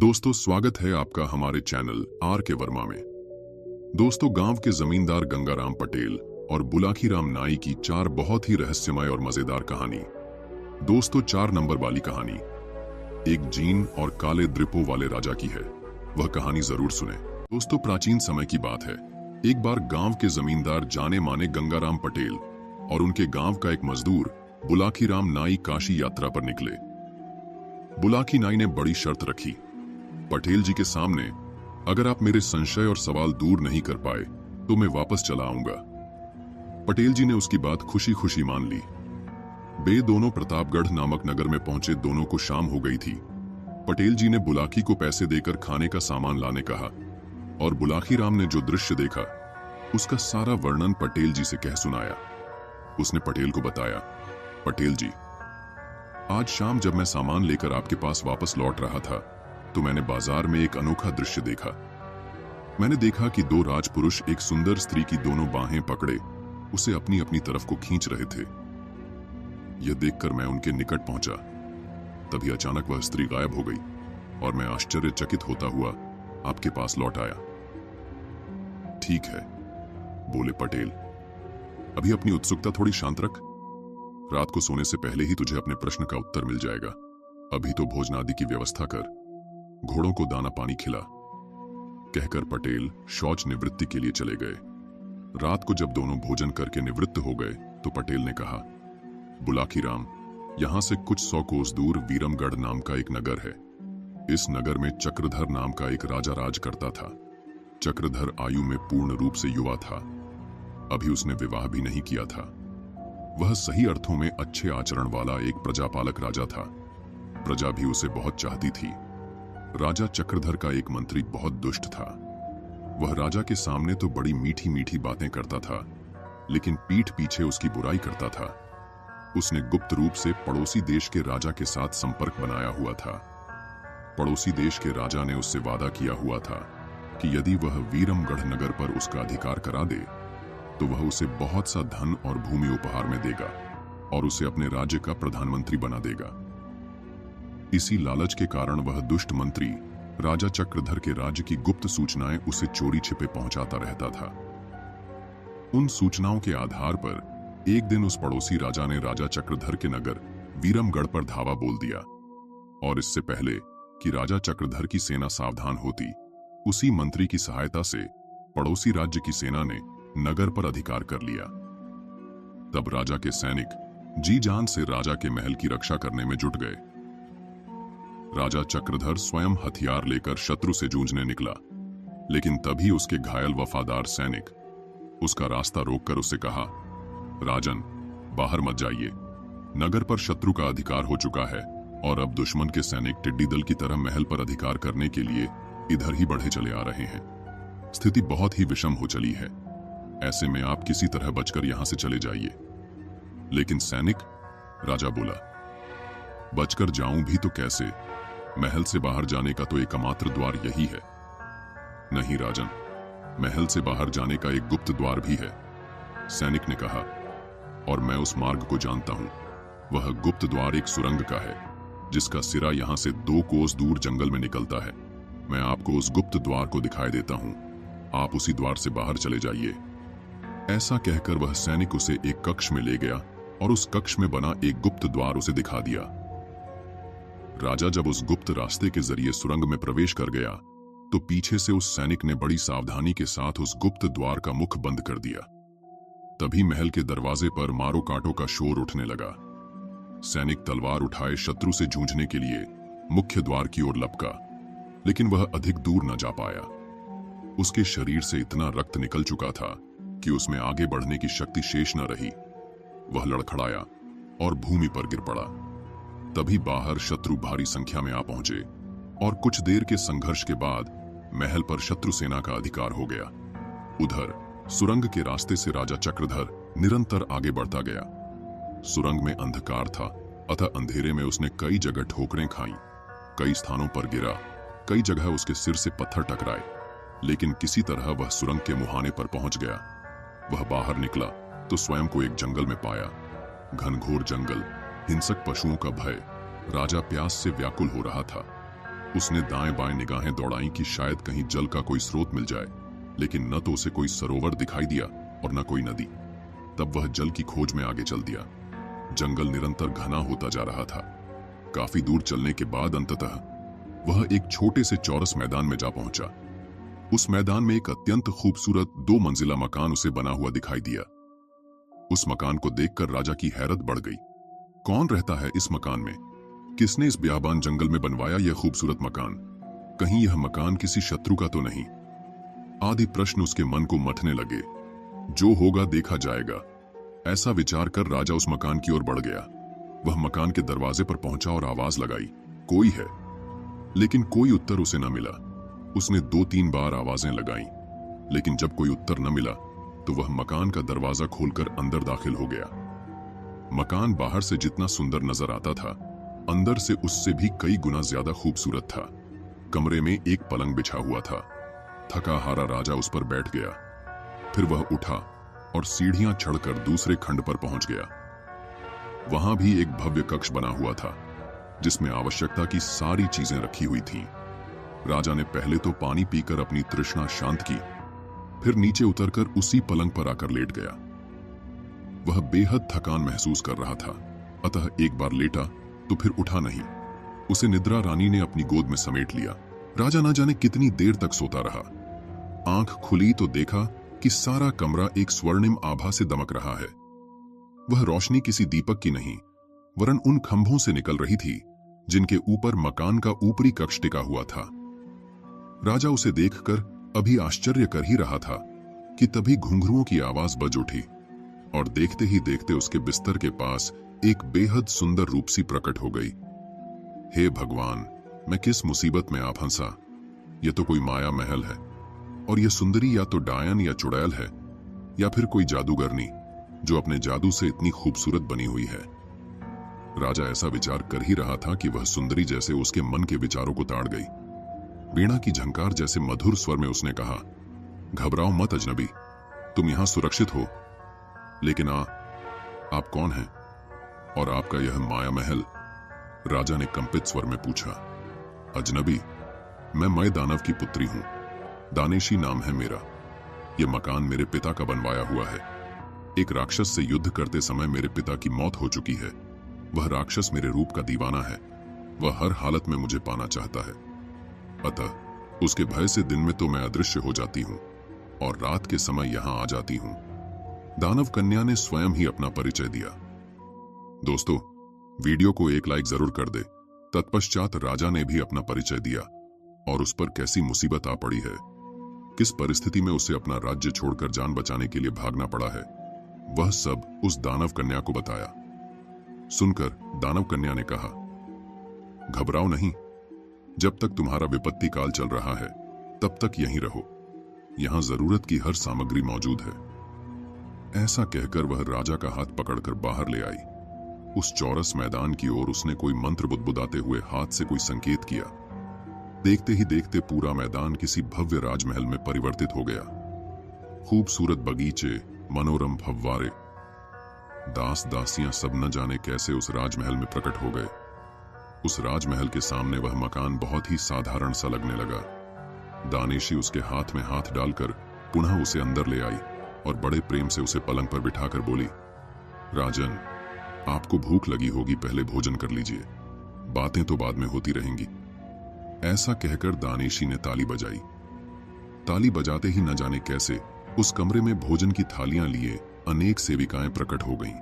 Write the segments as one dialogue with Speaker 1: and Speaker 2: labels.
Speaker 1: दोस्तों, स्वागत है आपका हमारे चैनल आर के वर्मा में। दोस्तों, गांव के जमींदार गंगाराम पटेल और बुलाखीराम नाई की चार बहुत ही रहस्यमय और मजेदार कहानी। दोस्तों, 4 नंबर वाली कहानी एक जीन और काले द्रिपो वाले राजा की है। वह कहानी जरूर सुने। दोस्तों, प्राचीन समय की बात है। एक बार गांव के जमींदार जाने माने गंगाराम पटेल और उनके गांव का एक मजदूर बुलाखीराम नाई काशी यात्रा पर निकले। बुलाखी नाई ने बड़ी शर्त रखी, पटेल जी के सामने, अगर आप मेरे संशय और सवाल दूर नहीं कर पाए तो मैं वापस चला आऊंगा। पटेल जी ने उसकी बात खुशी खुशी मान ली। वे दोनों प्रतापगढ़ नामक नगर में पहुंचे। दोनों को शाम हो गई थी। पटेल जी ने बुलाखी को पैसे देकर खाने का सामान लाने कहा और बुलाखीराम ने जो दृश्य देखा उसका सारा वर्णन पटेल जी से कह सुनाया। उसने पटेल को बताया, पटेल जी, आज शाम जब मैं सामान लेकर आपके पास वापस लौट रहा था तो मैंने बाजार में एक अनोखा दृश्य देखा। मैंने देखा कि 2 राजपुरुष एक सुंदर स्त्री की दोनों बाहें पकड़े उसे अपनी अपनी तरफ को खींच रहे थे। यह देखकर मैं उनके निकट पहुंचा। तभी अचानक वह स्त्री गायब हो गई और मैं आश्चर्यचकित होता हुआ आपके पास लौट आया। ठीक है, बोले पटेल, अभी अपनी उत्सुकता थोड़ी शांत रख। रात को सोने से पहले ही तुझे अपने प्रश्न का उत्तर मिल जाएगा। अभी तो भोजनादि की व्यवस्था कर, घोड़ों को दाना पानी खिला। कहकर पटेल शौच निवृत्ति के लिए चले गए। रात को जब दोनों भोजन करके निवृत्त हो गए तो पटेल ने कहा, बुलाखीराम, यहां से कुछ 100 कोस दूर वीरमगढ़ नाम का एक नगर है। इस नगर में चक्रधर नाम का एक राजा राज करता था। चक्रधर आयु में पूर्ण रूप से युवा था। अभी उसने विवाह भी नहीं किया था। वह सही अर्थों में अच्छे आचरण वाला एक प्रजापालक राजा था। प्रजा भी उसे बहुत चाहती थी। राजा चक्रधर का एक मंत्री बहुत दुष्ट था। वह राजा के सामने तो बड़ी मीठी मीठी बातें करता था, लेकिन पीठ पीछे उसकी बुराई करता था। उसने गुप्त रूप से पड़ोसी देश के राजा के साथ संपर्क बनाया हुआ था। पड़ोसी देश के राजा ने उससे वादा किया हुआ था कि यदि वह वीरमगढ़ नगर पर उसका अधिकार करा दे तो वह उसे बहुत सा धन और भूमि उपहार में देगा और उसे अपने राज्य का प्रधानमंत्री बना देगा। इसी लालच के कारण वह दुष्ट मंत्री राजा चक्रधर के राज्य की गुप्त सूचनाएं उसे चोरी छिपे पहुंचाता रहता था। उन सूचनाओं के आधार पर एक दिन उस पड़ोसी राजा ने राजा चक्रधर के नगर वीरमगढ़ पर धावा बोल दिया और इससे पहले कि राजा चक्रधर की सेना सावधान होती, उसी मंत्री की सहायता से पड़ोसी राज्य की सेना ने नगर पर अधिकार कर लिया। तब राजा के सैनिक जी जान से राजा के महल की रक्षा करने में जुट गए। राजा चक्रधर स्वयं हथियार लेकर शत्रु से जूझने निकला, लेकिन तभी उसके घायल वफादार सैनिक उसका रास्ता रोककर उससे कहा, राजन, बाहर मत जाइए। नगर पर शत्रु का अधिकार हो चुका है और अब दुश्मन के सैनिक टिड्डी दल की तरह महल पर अधिकार करने के लिए इधर ही बढ़े चले आ रहे हैं। स्थिति बहुत ही विषम हो चली है। ऐसे में आप किसी तरह बचकर यहां से चले जाइए। लेकिन सैनिक, राजा बोला, बचकर जाऊं भी तो कैसे? महल से बाहर जाने का तो एकमात्र द्वार यही है। नहीं राजन, महल से बाहर जाने का एक गुप्त द्वार भी है, सैनिक ने कहा, और मैं उस मार्ग को जानता हूं। वह गुप्त द्वार एक सुरंग का है जिसका सिरा यहां से 2 कोस दूर जंगल में निकलता है। मैं आपको उस गुप्त द्वार को दिखाई देता हूं। आप उसी द्वार से बाहर चले जाइए। ऐसा कहकर वह सैनिक उसे एक कक्ष में ले गया और उस कक्ष में बना एक गुप्त द्वार उसे दिखा दिया। राजा जब उस गुप्त रास्ते के जरिए सुरंग में प्रवेश कर गया तो पीछे से उस सैनिक ने बड़ी सावधानी के साथ उस गुप्त द्वार का मुख बंद कर दिया। तभी महल के दरवाजे पर मारो काटो का शोर उठने लगा। सैनिक तलवार उठाए शत्रु से जूझने के लिए मुख्य द्वार की ओर लपका, लेकिन वह अधिक दूर न जा पाया। उसके शरीर से इतना रक्त निकल चुका था कि उसमें आगे बढ़ने की शक्ति शेष न रही। वह लड़खड़ाया और भूमि पर गिर पड़ा। तभी बाहर शत्रु भारी संख्या में आ पहुंचे और कुछ देर के संघर्ष के बाद महल पर शत्रु सेना का अधिकार हो गया। उधर सुरंग के रास्ते से राजा चक्रधर निरंतर आगे बढ़ता गया। सुरंग में अंधकार था, अतः अंधेरे में उसने कई जगह ठोकरें खाई, कई स्थानों पर गिरा, कई जगह उसके सिर से पत्थर टकराए, लेकिन किसी तरह वह सुरंग के मुहाने पर पहुंच गया। वह बाहर निकला तो स्वयं को एक जंगल में पाया। घनघोर जंगल, हिंसक पशुओं का भय, राजा प्यास से व्याकुल हो रहा था। उसने दाएं बाएं निगाहें दौड़ाई कि शायद कहीं जल का कोई स्रोत मिल जाए, लेकिन न तो उसे कोई सरोवर दिखाई दिया और न कोई नदी। तब वह जल की खोज में आगे चल दिया। जंगल निरंतर घना होता जा रहा था। काफी दूर चलने के बाद अंततः वह एक छोटे से चौरस मैदान में जा पहुंचा। उस मैदान में एक अत्यंत खूबसूरत 2 मंजिला मकान उसे बना हुआ दिखाई दिया। उस मकान को देखकर राजा की हैरत बढ़ गई। कौन रहता है इस मकान में? किसने इस बियाबान जंगल में बनवाया यह खूबसूरत मकान? कहीं यह मकान किसी शत्रु का तो नहीं? आदि प्रश्न उसके मन को मथने लगे। जो होगा देखा जाएगा, ऐसा विचार कर राजा उस मकान की ओर बढ़ गया। वह मकान के दरवाजे पर पहुंचा और आवाज लगाई, कोई है? लेकिन कोई उत्तर उसे न मिला। उसने 2-3 बार आवाजें लगाईं, लेकिन जब कोई उत्तर न मिला तो वह मकान का दरवाजा खोलकर अंदर दाखिल हो गया। मकान बाहर से जितना सुंदर नजर आता था, अंदर से उससे भी कई गुना ज्यादा खूबसूरत था। कमरे में एक पलंग बिछा हुआ था। थका हारा राजा उस पर बैठ गया। फिर वह उठा और सीढ़ियां चढ़कर दूसरे खंड पर पहुंच गया। वहां भी एक भव्य कक्ष बना हुआ था, जिसमें आवश्यकता की सारी चीजें रखी हुई थीं। राजा ने पहले तो पानी पीकर अपनी तृष्णा शांत की, फिर नीचे उतरकर उसी पलंग पर आकर लेट गया। वह बेहद थकान महसूस कर रहा था, अतः एक बार लेटा तो फिर उठा नहीं। उसे निद्रा रानी ने अपनी गोद में समेट लिया। राजा न जाने कितनी देर तक सोता रहा। आंख खुली तो देखा कि सारा कमरा एक स्वर्णिम आभा से दमक रहा है। वह रोशनी किसी दीपक की नहीं, वरन उन खंभों से निकल रही थी जिनके ऊपर मकान का ऊपरी कक्ष टिका हुआ था। राजा उसे देखकर अभी आश्चर्य कर ही रहा था कि तभी घुंघरुओं की आवाज बज उठी और देखते ही देखते उसके बिस्तर के पास एक बेहद सुंदर रूपसी प्रकट हो गई। हे भगवान, मैं किस मुसीबत में आ फंसा। यह तो कोई माया महल है, और यह सुंदरी या तो डायन या चुड़ैल है, या फिर कोई जादूगरनी जो अपने जादू से इतनी खूबसूरत बनी हुई है। राजा ऐसा विचार कर ही रहा था कि वह सुंदरी जैसे उसके मन के विचारों को ताड़ गई। वीणा की झंकार जैसे मधुर स्वर में उसने कहा, घबराओ मत अजनबी, तुम यहां सुरक्षित हो। लेकिन आप कौन हैं और आपका यह माया महल? राजा ने कंपित स्वर में पूछा। अजनबी, मैं मय दानव की पुत्री हूं। दानेशी नाम है मेरा। यह मकान मेरे पिता का बनवाया हुआ है। एक राक्षस से युद्ध करते समय मेरे पिता की मौत हो चुकी है। वह राक्षस मेरे रूप का दीवाना है। वह हर हालत में मुझे पाना चाहता है। अतः उसके भय से दिन में तो मैं अदृश्य हो जाती हूं और रात के समय यहां आ जाती हूं। दानव कन्या ने स्वयं ही अपना परिचय दिया। दोस्तों, वीडियो को एक लाइक जरूर कर दे। तत्पश्चात राजा ने भी अपना परिचय दिया और उस पर कैसी मुसीबत आ पड़ी है, किस परिस्थिति में उसे अपना राज्य छोड़कर जान बचाने के लिए भागना पड़ा है, वह सब उस दानव कन्या को बताया। सुनकर दानव कन्या ने कहा, घबराओ नहीं, जब तक तुम्हारा विपत्ति काल चल रहा है तब तक यहीं रहो। यहां जरूरत की हर सामग्री मौजूद है। ऐसा कहकर वह राजा का हाथ पकड़कर बाहर ले आई। उस चौरस मैदान की ओर उसने कोई मंत्र बुदबुदाते हुए हाथ से कोई संकेत किया। देखते ही देखते पूरा मैदान किसी भव्य राजमहल में परिवर्तित हो गया। खूबसूरत बगीचे, मनोरम फव्वारे, दास दासियां सब न जाने कैसे उस राजमहल में प्रकट हो गए। उस राजमहल के सामने वह मकान बहुत ही साधारण सा लगने लगा। दानेशी उसके हाथ में हाथ डालकर पुनः उसे अंदर ले आई और बड़े प्रेम से उसे पलंग पर बिठाकर बोली, राजन, आपको भूख लगी होगी, पहले भोजन कर लीजिए, बातें तो बाद में होती रहेंगी। ऐसा कहकर दानेशी ने ताली बजाई। ताली बजाते ही न जाने कैसे उस कमरे में भोजन की थालियां लिए अनेक सेविकाएं प्रकट हो गईं।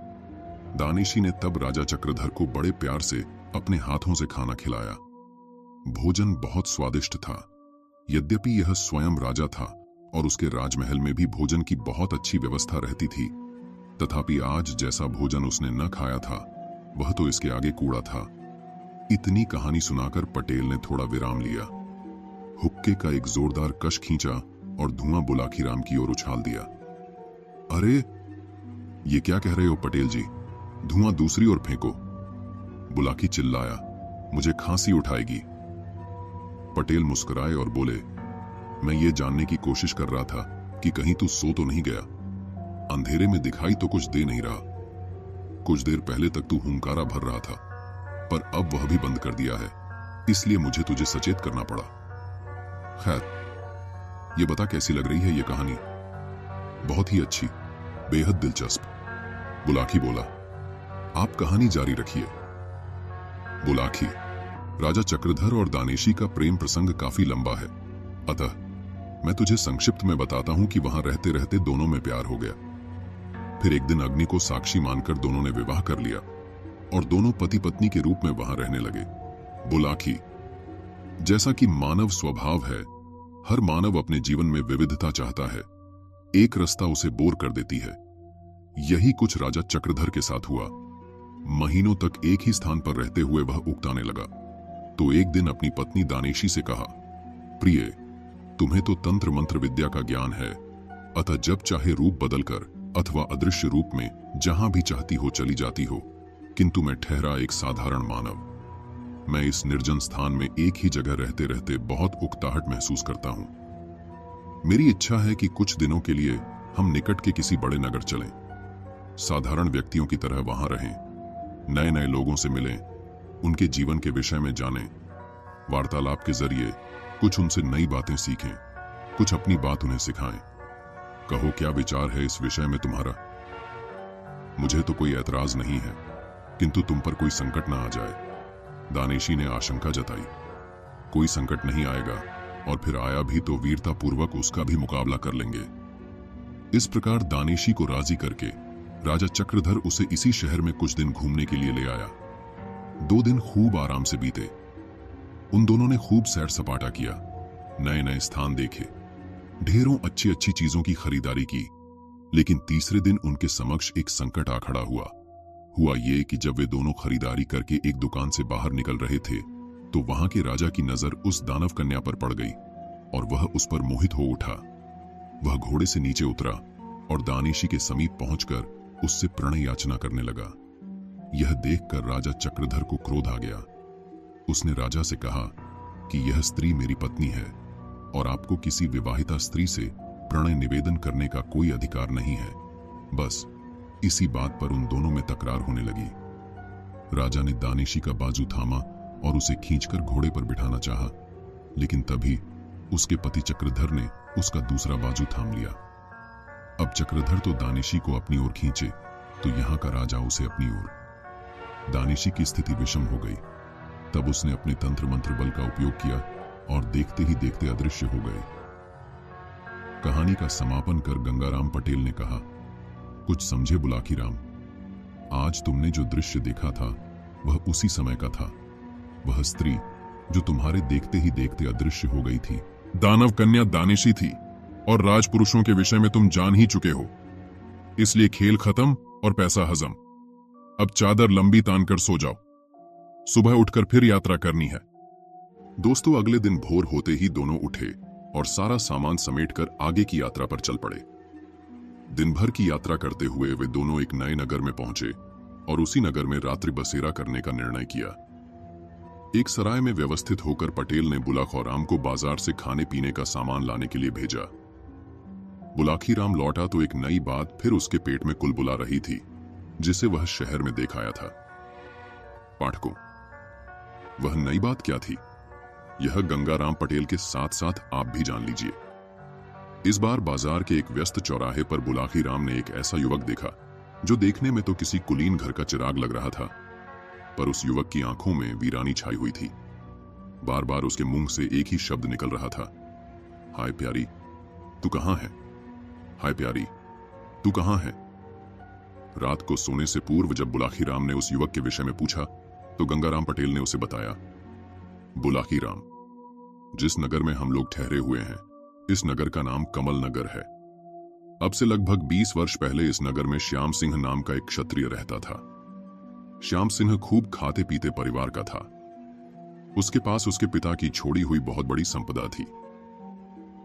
Speaker 1: दानेशी ने तब राजा चक्रधर को बड़े प्यार से अपने हाथों से खाना खिलाया। भोजन बहुत स्वादिष्ट था। यद्यपि यह स्वयं राजा था और उसके राजमहल में भी भोजन की बहुत अच्छी व्यवस्था रहती थी, तथापि आज जैसा भोजन उसने न खाया था वह तो इसके आगे कूड़ा था। इतनी कहानी सुनाकर पटेल ने थोड़ा विराम लिया। हुक्के का एक जोरदार कश खींचा और धुआं बुलाखीराम की ओर उछाल दिया। अरे, ये क्या कह रहे हो पटेल जी? धुआं दूसरी ओर फेंको। बुलाकी चिल्लाया, मुझे खांसी उठाएगी। पटेल मुस्कुराए और बोले, मैं ये जानने की कोशिश कर रहा था कि कहीं तू सो तो नहीं गया। अंधेरे में दिखाई तो कुछ दे नहीं रहा। कुछ देर पहले तक तू हुंकारा भर रहा था, पर अब वह भी बंद कर दिया है। इसलिए मुझे तुझे सचेत करना पड़ा। खैर, ये बता कैसी लग रही है ये कहानी? बहुत ही अच्छी, बेहद दिलचस्प। बुलाकी बोला। आप कहानी जारी रखिए। बुलाकी, राजा चक्रधर और दानेशी का प्रेम प्रसंग काफी लंबा है, अतः मैं तुझे संक्षिप्त में बताता हूं कि वहां रहते रहते दोनों में प्यार हो गया। फिर एक दिन अग्नि को साक्षी मानकर दोनों ने विवाह कर लिया और दोनों पति पत्नी के रूप में वहां रहने लगे। बुलाकी, जैसा कि मानव स्वभाव है, हर मानव अपने जीवन में विविधता चाहता है। एक रास्ता उसे बोर कर देती है। यही कुछ राजा चक्रधर के साथ हुआ। महीनों तक एक ही स्थान पर रहते हुए वह उकताने लगा। तो एक दिन अपनी पत्नी दानेशी से कहा, प्रिय, तुम्हें तो तंत्र मंत्र विद्या का ज्ञान है, अतः जब चाहे रूप बदलकर अथवा अदृश्य रूप में जहां भी चाहती हो चली जाती हो, किंतु मैं ठहरा एक साधारण मानव। मैं इस निर्जन स्थान में एक ही जगह रहते रहते बहुत उकताहट महसूस करता हूं। मेरी इच्छा है कि कुछ दिनों के लिए हम निकट के किसी बड़े नगर चलें, साधारण व्यक्तियों की तरह वहां रहें, नए नए लोगों से मिलें, उनके जीवन के विषय में जानें, वार्तालाप के जरिए कुछ उनसे नई बातें सीखें, कुछ अपनी बात उन्हें सिखाएं। कहो क्या विचार है इस विषय में तुम्हारा? मुझे तो कोई ऐतराज नहीं है, किंतु तुम पर कोई संकट ना आ जाए। दानेशी ने आशंका जताई। कोई संकट नहीं आएगा, और फिर आया भी तो वीरता पूर्वक उसका भी मुकाबला कर लेंगे। इस प्रकार दानेशी को राजी करके राजा चक्रधर उसे इसी शहर में कुछ दिन घूमने के लिए ले आया। 2 दिन खूब आराम से बीते। उन दोनों ने खूब सैर सपाटा किया, नए नए स्थान देखे, ढेरों अच्छी अच्छी चीजों की खरीदारी की। लेकिन तीसरे दिन उनके समक्ष एक संकट आ खड़ा हुआ ये कि जब वे दोनों खरीदारी करके एक दुकान से बाहर निकल रहे थे, तो वहां के राजा की नजर उस दानव कन्या पर पड़ गई और वह उस पर मोहित हो उठा। वह घोड़े से नीचे उतरा और दानेशी के समीप पहुंचकर उससे प्रणय याचना करने लगा। यह देखकर राजा चक्रधर को क्रोध आ गया। उसने राजा से कहा कि यह स्त्री मेरी पत्नी है और आपको किसी विवाहिता स्त्री से प्रणय निवेदन करने का कोई अधिकार नहीं है। बस इसी बात पर उन दोनों में तकरार होने लगी। राजा ने दानेशी का बाजू थामा और उसे खींचकर घोड़े पर बिठाना चाहा, लेकिन तभी उसके पति चक्रधर ने उसका दूसरा बाजू थाम लिया। अब चक्रधर तो दानेशी को अपनी ओर खींचे, तो यहां का राजा उसे अपनी ओर। दानेशी की स्थिति विषम हो गई। तब उसने अपने तंत्र मंत्र बल का उपयोग किया और देखते ही देखते अदृश्य हो गए। कहानी का समापन कर गंगाराम पटेल ने कहा, कुछ समझे बुलाकी राम? आज तुमने जो दृश्य देखा था वह उसी समय का था। वह स्त्री जो तुम्हारे देखते ही देखते अदृश्य हो गई थी, दानव कन्या दानेशी थी, और राजपुरुषों के विषय में तुम जान ही चुके हो। इसलिए खेल खत्म और पैसा हजम। अब चादर लंबी तानकर सो जाओ, सुबह उठकर फिर यात्रा करनी है। दोस्तों, अगले दिन भोर होते ही दोनों उठे और सारा सामान समेटकर आगे की यात्रा पर चल पड़े। दिन भर की यात्रा करते हुए वे दोनों एक नए नगर में पहुंचे और उसी नगर में रात्रि बसेरा करने का निर्णय किया। एक सराय में व्यवस्थित होकर पटेल ने बुलाकी राम को बाजार से खाने पीने का सामान लाने के लिए भेजा। बुलाकी राम लौटा तो एक नई बात फिर उसके पेट में कुलबुला रही थी, जिसे वह शहर में देख आया था। पाठकों, वह नई बात क्या थी, यह गंगाराम पटेल के साथ साथ आप भी जान लीजिए। इस बार बाजार के एक व्यस्त चौराहे पर बुलाकी राम ने एक ऐसा युवक देखा जो देखने में तो किसी कुलीन घर का चिराग लग रहा था, पर उस युवक की आंखों में वीरानी छाई हुई थी। बार बार उसके मुंह से एक ही शब्द निकल रहा था, हाय प्यारी, तू कहां है? हाय प्यारी, तू कहां है? रात को सोने से पूर्व जब बुलाकी राम ने उस युवक के विषय में पूछा, तो गंगाराम पटेल ने उसे बताया, बुलाकी राम, जिस नगर में हम लोग ठहरे हुए हैं, इस नगर का नाम कमल नगर है। अब से लगभग 20 वर्ष पहले इस नगर में श्याम सिंह नाम का एक क्षत्रिय रहता था। श्याम सिंह खूब खाते पीते परिवार का था। उसके पास उसके पिता की छोड़ी हुई बहुत बड़ी संपदा थी।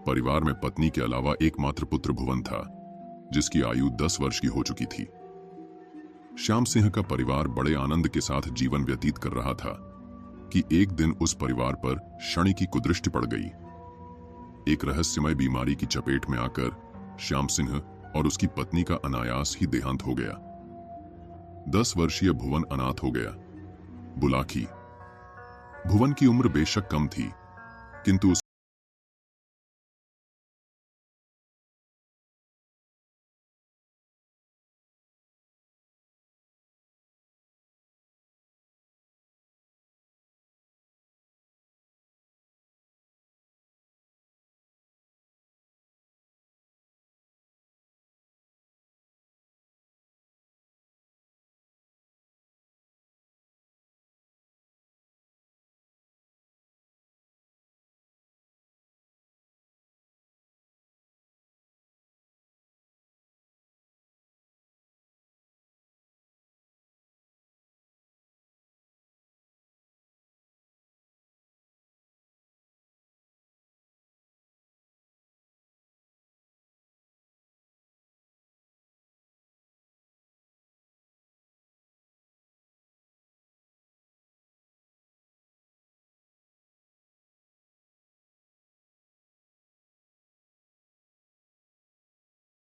Speaker 1: परिवार में पत्नी के अलावा एकमात्र पुत्र भुवन था, जिसकी आयु 10 वर्ष की हो चुकी थी। श्याम सिंह का परिवार बड़े आनंद के साथ जीवन व्यतीत कर रहा था कि एक दिन उस परिवार पर शनि की कुदृष्टि पड़ गई। एक रहस्यमय बीमारी की चपेट में आकर श्याम सिंह और उसकी पत्नी का अनायास ही देहांत हो गया। 10 वर्षीय भुवन अनाथ हो गया। भुवन की उम्र बेशक कम थी, किंतु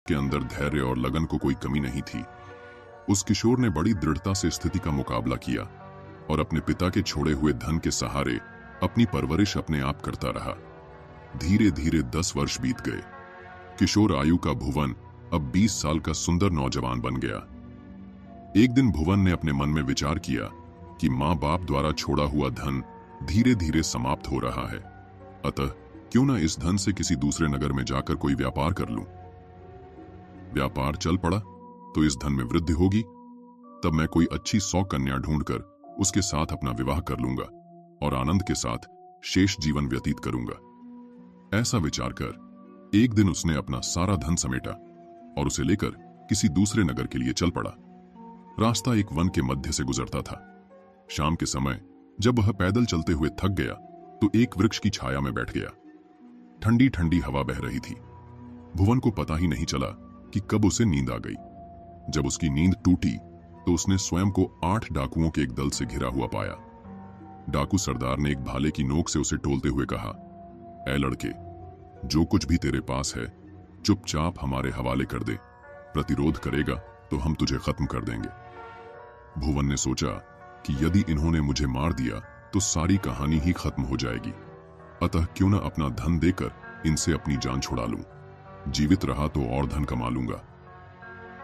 Speaker 1: के अंदर धैर्य और लगन को कोई कमी नहीं थी। उस किशोर ने बड़ी दृढ़ता से स्थिति का मुकाबला किया और अपने पिता के छोड़े हुए धन के सहारे अपनी परवरिश अपने आप करता रहा। धीरे धीरे 10 वर्ष बीत गए। किशोर आयु का भुवन अब 20 साल का सुंदर नौजवान बन गया। एक दिन भुवन ने अपने मन में विचार किया कि माँ बाप द्वारा छोड़ा हुआ धन धीरे धीरे समाप्त हो रहा है, अतः क्यों न इस धन से किसी दूसरे नगर में जाकर कोई व्यापार कर लूं। व्यापार चल पड़ा तो इस धन में वृद्धि होगी, तब मैं कोई अच्छी 100 कन्या ढूंढकर उसके साथ अपना विवाह कर लूंगा और आनंद के साथ शेष जीवन व्यतीत करूंगा। ऐसा विचार कर एक दिन उसने अपना सारा धन समेटा और उसे लेकर किसी दूसरे नगर के लिए चल पड़ा। रास्ता एक वन के मध्य से गुजरता था। शाम के समय जब वह पैदल चलते हुए थक गया तो एक वृक्ष की छाया में बैठ गया। ठंडी ठंडी हवा बह रही थी। भुवन को पता ही नहीं चला कि कब उसे नींद आ गई। जब उसकी नींद टूटी तो उसने स्वयं को 8 डाकुओं के एक दल से घिरा हुआ पाया। डाकू सरदार ने एक भाले की नोक से उसे टोलते हुए कहा, ऐ लड़के, जो कुछ भी तेरे पास है चुपचाप हमारे हवाले कर दे। प्रतिरोध करेगा तो हम तुझे खत्म कर देंगे। भुवन ने सोचा कि यदि इन्होंने मुझे मार दिया तो सारी कहानी ही खत्म हो जाएगी, अतः क्यों न अपना धन देकर इनसे अपनी जान छुड़ा लूं। जीवित रहा तो और धन कमा लूंगा।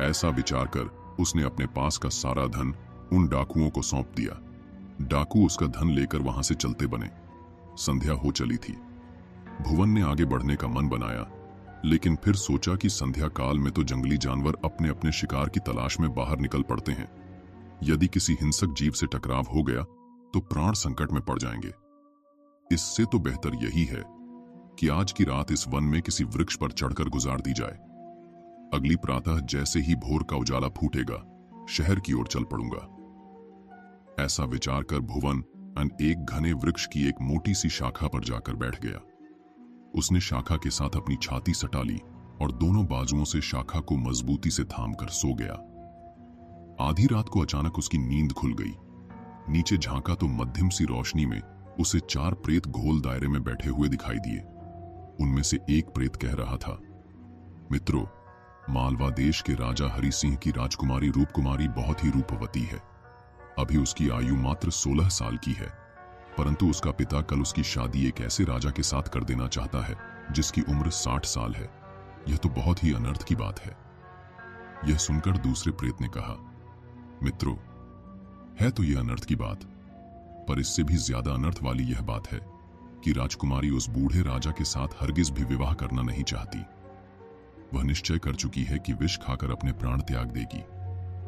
Speaker 1: ऐसा विचार कर उसने अपने पास का सारा धन उन डाकुओं को सौंप दिया। डाकू उसका धन लेकर वहां से चलते बने। संध्या हो चली थी। भुवन ने आगे बढ़ने का मन बनाया, लेकिन फिर सोचा कि संध्या काल में तो जंगली जानवर अपने अपने शिकार की तलाश में बाहर निकल पड़ते हैं। यदि किसी हिंसक जीव से टकराव हो गया तो प्राण संकट में पड़ जाएंगे। इससे तो बेहतर यही है कि आज की रात इस वन में किसी वृक्ष पर चढ़कर गुजार दी जाए। अगली प्रातः जैसे ही भोर का उजाला फूटेगा शहर की ओर चल पड़ूंगा। ऐसा विचार कर भुवन एक घने वृक्ष की एक मोटी सी शाखा पर जाकर बैठ गया। उसने शाखा के साथ अपनी छाती सटा ली और दोनों बाजुओं से शाखा को मजबूती से थामकर सो गया। आधी रात को अचानक उसकी नींद खुल गई। नीचे झांका तो मध्यम सी रोशनी में उसे 4 प्रेत गोल दायरे में बैठे हुए दिखाई दिए। उनमें से एक प्रेत कह रहा था, मित्रों, मालवा देश के राजा हरि सिंह की राजकुमारी रूपकुमारी बहुत ही रूपवती है। अभी उसकी आयु मात्र 16 साल की है, परंतु उसका पिता कल उसकी शादी एक ऐसे राजा के साथ कर देना चाहता है जिसकी उम्र 60 साल है। यह तो बहुत ही अनर्थ की बात है। यह सुनकर दूसरे प्रेत ने कहा, मित्रों, है तो यह अनर्थ की बात, पर इससे भी ज्यादा अनर्थ वाली यह बात है कि राजकुमारी उस बूढ़े राजा के साथ हरगिज भी विवाह करना नहीं चाहती। वह निश्चय कर चुकी है कि विष खाकर अपने प्राण त्याग देगी,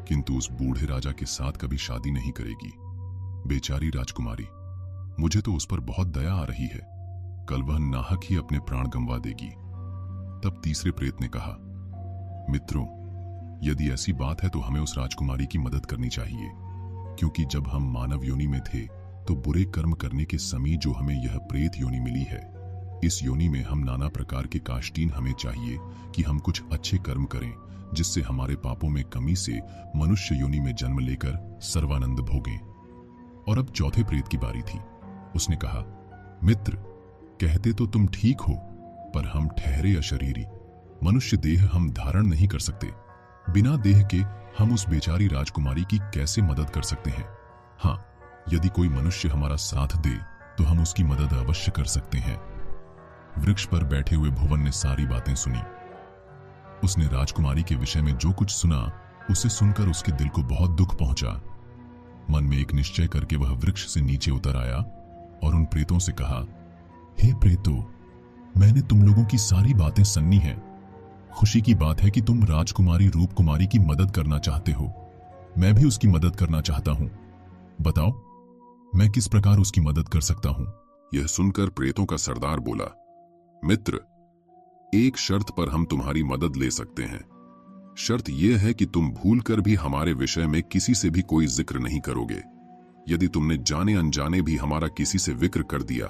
Speaker 1: किंतु उस बूढ़े राजा के साथ कभी शादी नहीं करेगी। बेचारी राजकुमारी, मुझे तो उस पर बहुत दया आ रही है। कल वह नाहक ही अपने प्राण गंवा देगी। तब तीसरे प्रेत ने कहा, मित्रों, यदि ऐसी बात है तो हमें उस राजकुमारी की मदद करनी चाहिए, क्योंकि जब हम मानव योनि में थे तो बुरे कर्म करने के समय जो हमें यह प्रेत योनि मिली है, इस योनि में हम नाना प्रकार के काष्टीन हमें चाहिए कि हम कुछ अच्छे कर्म करें, जिससे हमारे पापों में कमी से मनुष्य योनि में जन्म लेकर सर्वानंद भोगें। और अब चौथे प्रेत की बारी थी। उसने कहा, मित्र, कहते तो तुम ठीक हो, पर हम ठहरे अशरीरी, मनुष्य देह हम धारण नहीं कर सकते। बिना देह के हम उस बेचारी राजकुमारी की कैसे मदद कर सकते हैं? हाँ, यदि कोई मनुष्य हमारा साथ दे तो हम उसकी मदद अवश्य कर सकते हैं। वृक्ष पर बैठे हुए भुवन ने सारी बातें सुनी। उसने राजकुमारी के विषय में जो कुछ सुना, उसे सुनकर उसके दिल को बहुत दुख पहुंचा। मन में एक निश्चय करके वह वृक्ष से नीचे उतर आया और उन प्रेतों से कहा, हे प्रेतों, मैंने तुम लोगों की सारी बातें सुनी हैं। खुशी की बात है कि तुम राजकुमारी रूपकुमारी की मदद करना चाहते हो। मैं भी उसकी मदद करना चाहता हूं। बताओ, मैं किस प्रकार उसकी मदद कर सकता हूं? यह सुनकर प्रेतों का सरदार बोला, मित्र, एक शर्त पर हम तुम्हारी मदद ले सकते हैं। शर्त यह है कि तुम भूलकर भी हमारे विषय में किसी से भी कोई जिक्र नहीं करोगे। यदि तुमने जाने अनजाने भी हमारा किसी से जिक्र कर दिया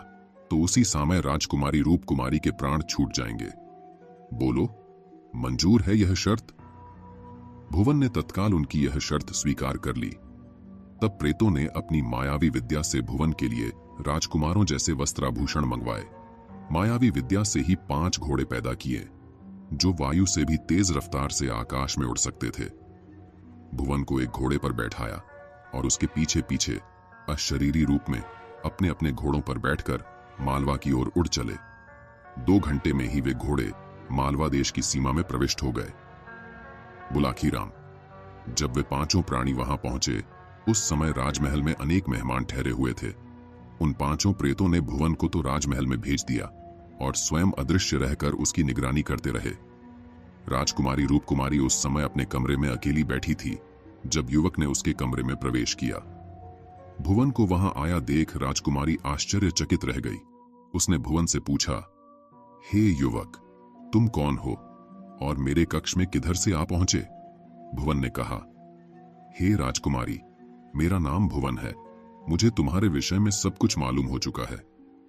Speaker 1: तो उसी समय राजकुमारी रूपकुमारी के प्राण छूट जाएंगे। बोलो, मंजूर है यह शर्त? भुवन ने तत्काल उनकी यह शर्त स्वीकार कर ली। तब प्रेतों ने अपनी मायावी विद्या से भुवन के लिए राजकुमारों जैसे वस्त्राभूषण मंगवाए। मायावी विद्या से ही 5 घोड़े पैदा किए, जो वायु से भी तेज रफ्तार से आकाश में उड़ सकते थे। भुवन को एक घोड़े पर बैठाया और उसके पीछे पीछे अशरीरी रूप में अपने अपने घोड़ों पर बैठकर मालवा की ओर उड़ चले। 2 घंटे में ही वे घोड़े मालवा देश की सीमा में प्रविष्ट हो गए। बुलाखीराम, जब वे 5 प्राणी वहां पहुंचे, उस समय राजमहल में अनेक मेहमान ठहरे हुए थे। उन 5 प्रेतों ने भुवन को तो राजमहल में भेज दिया और स्वयं अदृश्य रहकर उसकी निगरानी करते रहे। राजकुमारी रूपकुमारी उस समय अपने कमरे में अकेली बैठी थी जब युवक ने उसके कमरे में प्रवेश किया। भुवन को वहां आया देख राजकुमारी आश्चर्यचकित रह गई। उसने भुवन से पूछा, हे युवक, तुम कौन हो और मेरे कक्ष में किधर से आ पहुंचे? भुवन ने कहा, हे राजकुमारी, मेरा नाम भुवन है। मुझे तुम्हारे विषय में सब कुछ मालूम हो चुका है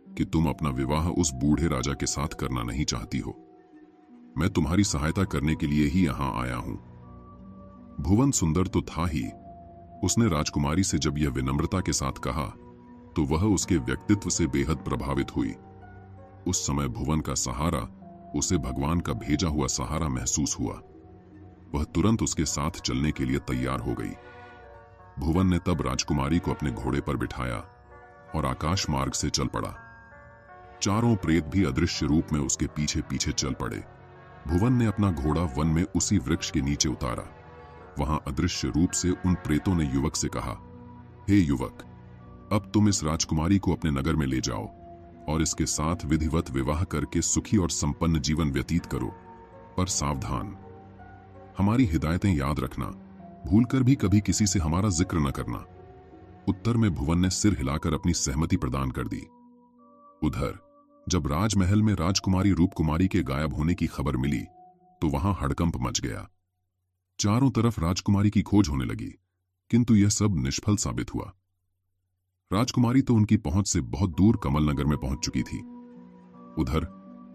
Speaker 1: कि तुम अपना विवाह उस बूढ़े राजा के साथ करना नहीं चाहती हो। मैं तुम्हारी सहायता करने के लिए ही यहां आया हूं। भुवन सुंदर तो था ही। उसने राजकुमारी से जब यह विनम्रता के साथ कहा तो वह उसके व्यक्तित्व से बेहद प्रभावित हुई। उस समय भुवन का सहारा उसे भगवान का भेजा हुआ सहारा महसूस हुआ। वह तुरंत उसके साथ चलने के लिए तैयार हो गई। भुवन ने तब राजकुमारी को अपने घोड़े पर बिठाया और आकाश मार्ग से चल पड़ा। 4 प्रेत भी अदृश्य रूप में उसके पीछे पीछे चल पड़े। भुवन ने अपना घोड़ा वन में उसी वृक्ष के नीचे उतारा। वहां अदृश्य रूप से उन प्रेतों ने युवक से कहा, हे युवक, अब तुम इस राजकुमारी को अपने नगर में ले जाओ और इसके साथ विधिवत विवाह करके सुखी और संपन्न जीवन व्यतीत करो। पर सावधान, हमारी हिदायतें याद रखना। भूलकर भी कभी किसी से हमारा जिक्र न करना। उत्तर में भुवन ने सिर हिलाकर अपनी सहमति प्रदान कर दी। उधर जब राजमहल में राजकुमारी रूपकुमारी के गायब होने की खबर मिली तो वहां हड़कंप मच गया। चारों तरफ राजकुमारी की खोज होने लगी, किंतु यह सब निष्फल साबित हुआ। राजकुमारी तो उनकी पहुंच से बहुत दूर कमल नगर में पहुंच चुकी थी। उधर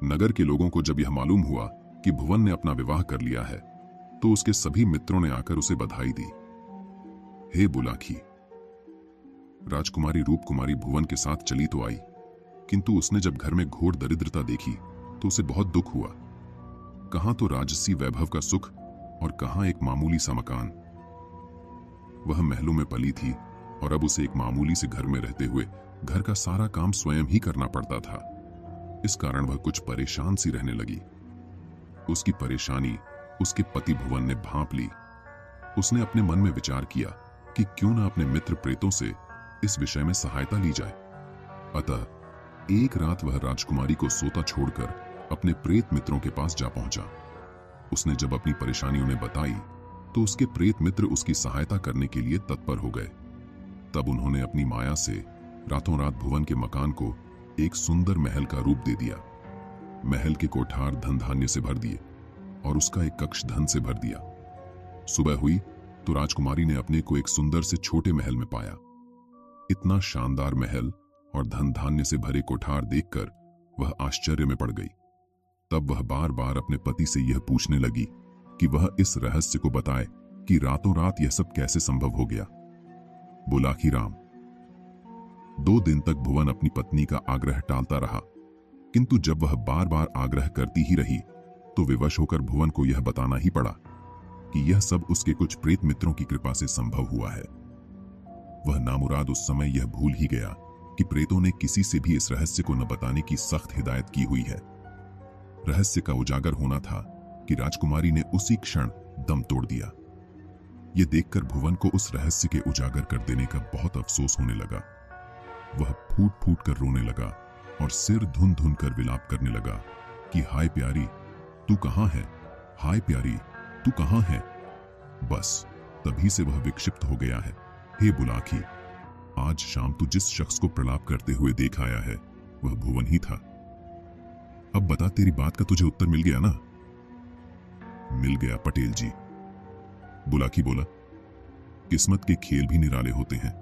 Speaker 1: नगर के लोगों को जब यह मालूम हुआ कि भुवन ने अपना विवाह कर लिया है तो उसके सभी मित्रों ने आकर उसे बधाई दी। हे बुलाखी, राजकुमारी रूपकुमारी भुवन के साथ चली तो आई, किंतु उसने जब घर में घोर दरिद्रता देखी तो उसे बहुत दुख हुआ। कहां तो राजसी वैभव का सुख और कहां एक मामूली सा मकान। वह महलों में पली थी और अब उसे एक मामूली से घर में रहते हुए घर का सारा काम स्वयं ही करना पड़ता था। इस कारण वह कुछ परेशान सी रहने लगी। उसकी परेशानी उसके पति भुवन ने भांप ली। उसने अपने मन में विचार किया कि क्यों न अपने मित्र प्रेतों से इस विषय में सहायता ली जाए। अतः एक रात वह राजकुमारी को सोता छोड़कर अपने प्रेत मित्रों के पास जा पहुंचा। उसने जब अपनी परेशानी उन्हें बताई तो उसके प्रेत मित्र उसकी सहायता करने के लिए तत्पर हो गए। तब उन्होंने अपनी माया से रातों रात भुवन के मकान को एक सुंदर महल का रूप दे दिया। महल के कोठार धन धान्य से भर दिए और उसका एक कक्ष धन से भर दिया। सुबह हुई तो राजकुमारी ने अपने को एक सुंदर से छोटे महल में पाया। इतना शानदार महल और धन धान्य से भरे कोठार देखकर वह आश्चर्य में पड़ गई। तब वह बार बार अपने पति से यह पूछने लगी कि वह इस रहस्य को बताए कि रातों रात यह सब कैसे संभव हो गया। बुलाखीराम, 2 दिन तक भुवन अपनी पत्नी का आग्रह टालता रहा, किंतु जब वह बार बार आग्रह करती ही रही तो विवश होकर भुवन को यह बताना ही पड़ा कि यह सब उसके कुछ प्रेत मित्रों की कृपा से संभव हुआ है। वह नामुराद उस समय यह भूल ही गया कि प्रेतों ने किसी से भी इस रहस्य को न बताने की सख्त हिदायत की हुई है। रहस्य का उजागर होना था कि राजकुमारी ने उसी क्षण दम तोड़ दिया। यह देखकर भुवन को उस रहस्य के उजागर कर देने का बहुत अफसोस होने लगा। वह फूट फूट कर रोने लगा और सिर धुन धुन कर विलाप करने लगा कि हाय प्यारी, तू कहां है? हाय प्यारी, तू कहां है? बस तभी से वह विक्षिप्त हो गया है। हे बुलाकी, आज शाम तू जिस शख्स को प्रलाप करते हुए देख आया है वह भुवन ही था। अब बता, तेरी बात का तुझे उत्तर मिल गया ना? मिल गया पटेल जी, बुलाकी बोला। किस्मत के खेल भी निराले होते हैं।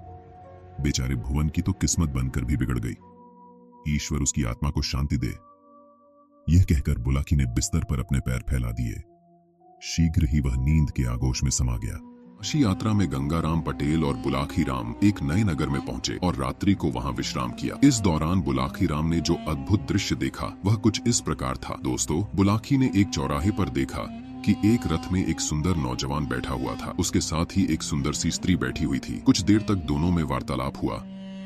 Speaker 1: बेचारे भुवन की तो किस्मत बनकर भी बिगड़ गई। ईश्वर उसकी आत्मा को शांति दे। यह कहकर बुलाकी ने बिस्तर पर अपने पैर फैला दिए। शीघ्र ही वह नींद के आगोश में समा गया। काशी यात्रा में गंगाराम पटेल और बुलाकी राम एक नए नगर में पहुंचे और रात्रि को वहां विश्राम किया। इस दौरान बुलाकी राम ने जो अद्भुत दृश्य देखा वह कुछ इस प्रकार था। दोस्तों, बुलाकी ने एक चौराहे पर देखा कि एक रथ में एक सुंदर नौजवान बैठा हुआ था। उसके साथ ही एक सुंदर सी स्त्री बैठी हुई थी। कुछ देर तक दोनों में वार्तालाप हुआ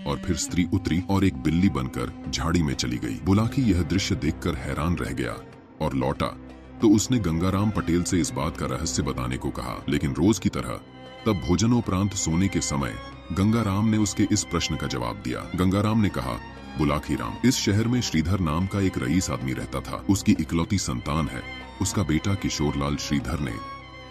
Speaker 1: और फिर स्त्री उतरी और एक बिल्ली बनकर झाड़ी में चली गई। बुलाकी यह दृश्य देखकर हैरान रह गया और लौटा तो उसने गंगाराम पटेल से इस बात का रहस्य बताने को कहा। लेकिन रोज की तरह तब भोजनोपरांत सोने के समय गंगाराम ने उसके इस प्रश्न का जवाब दिया। गंगाराम ने कहा, बुलाकी राम, इस शहर में श्रीधर नाम का एक रईस आदमी रहता था। उसकी इकलौती संतान है। उसका बेटा किशोरलाल श्रीधर ने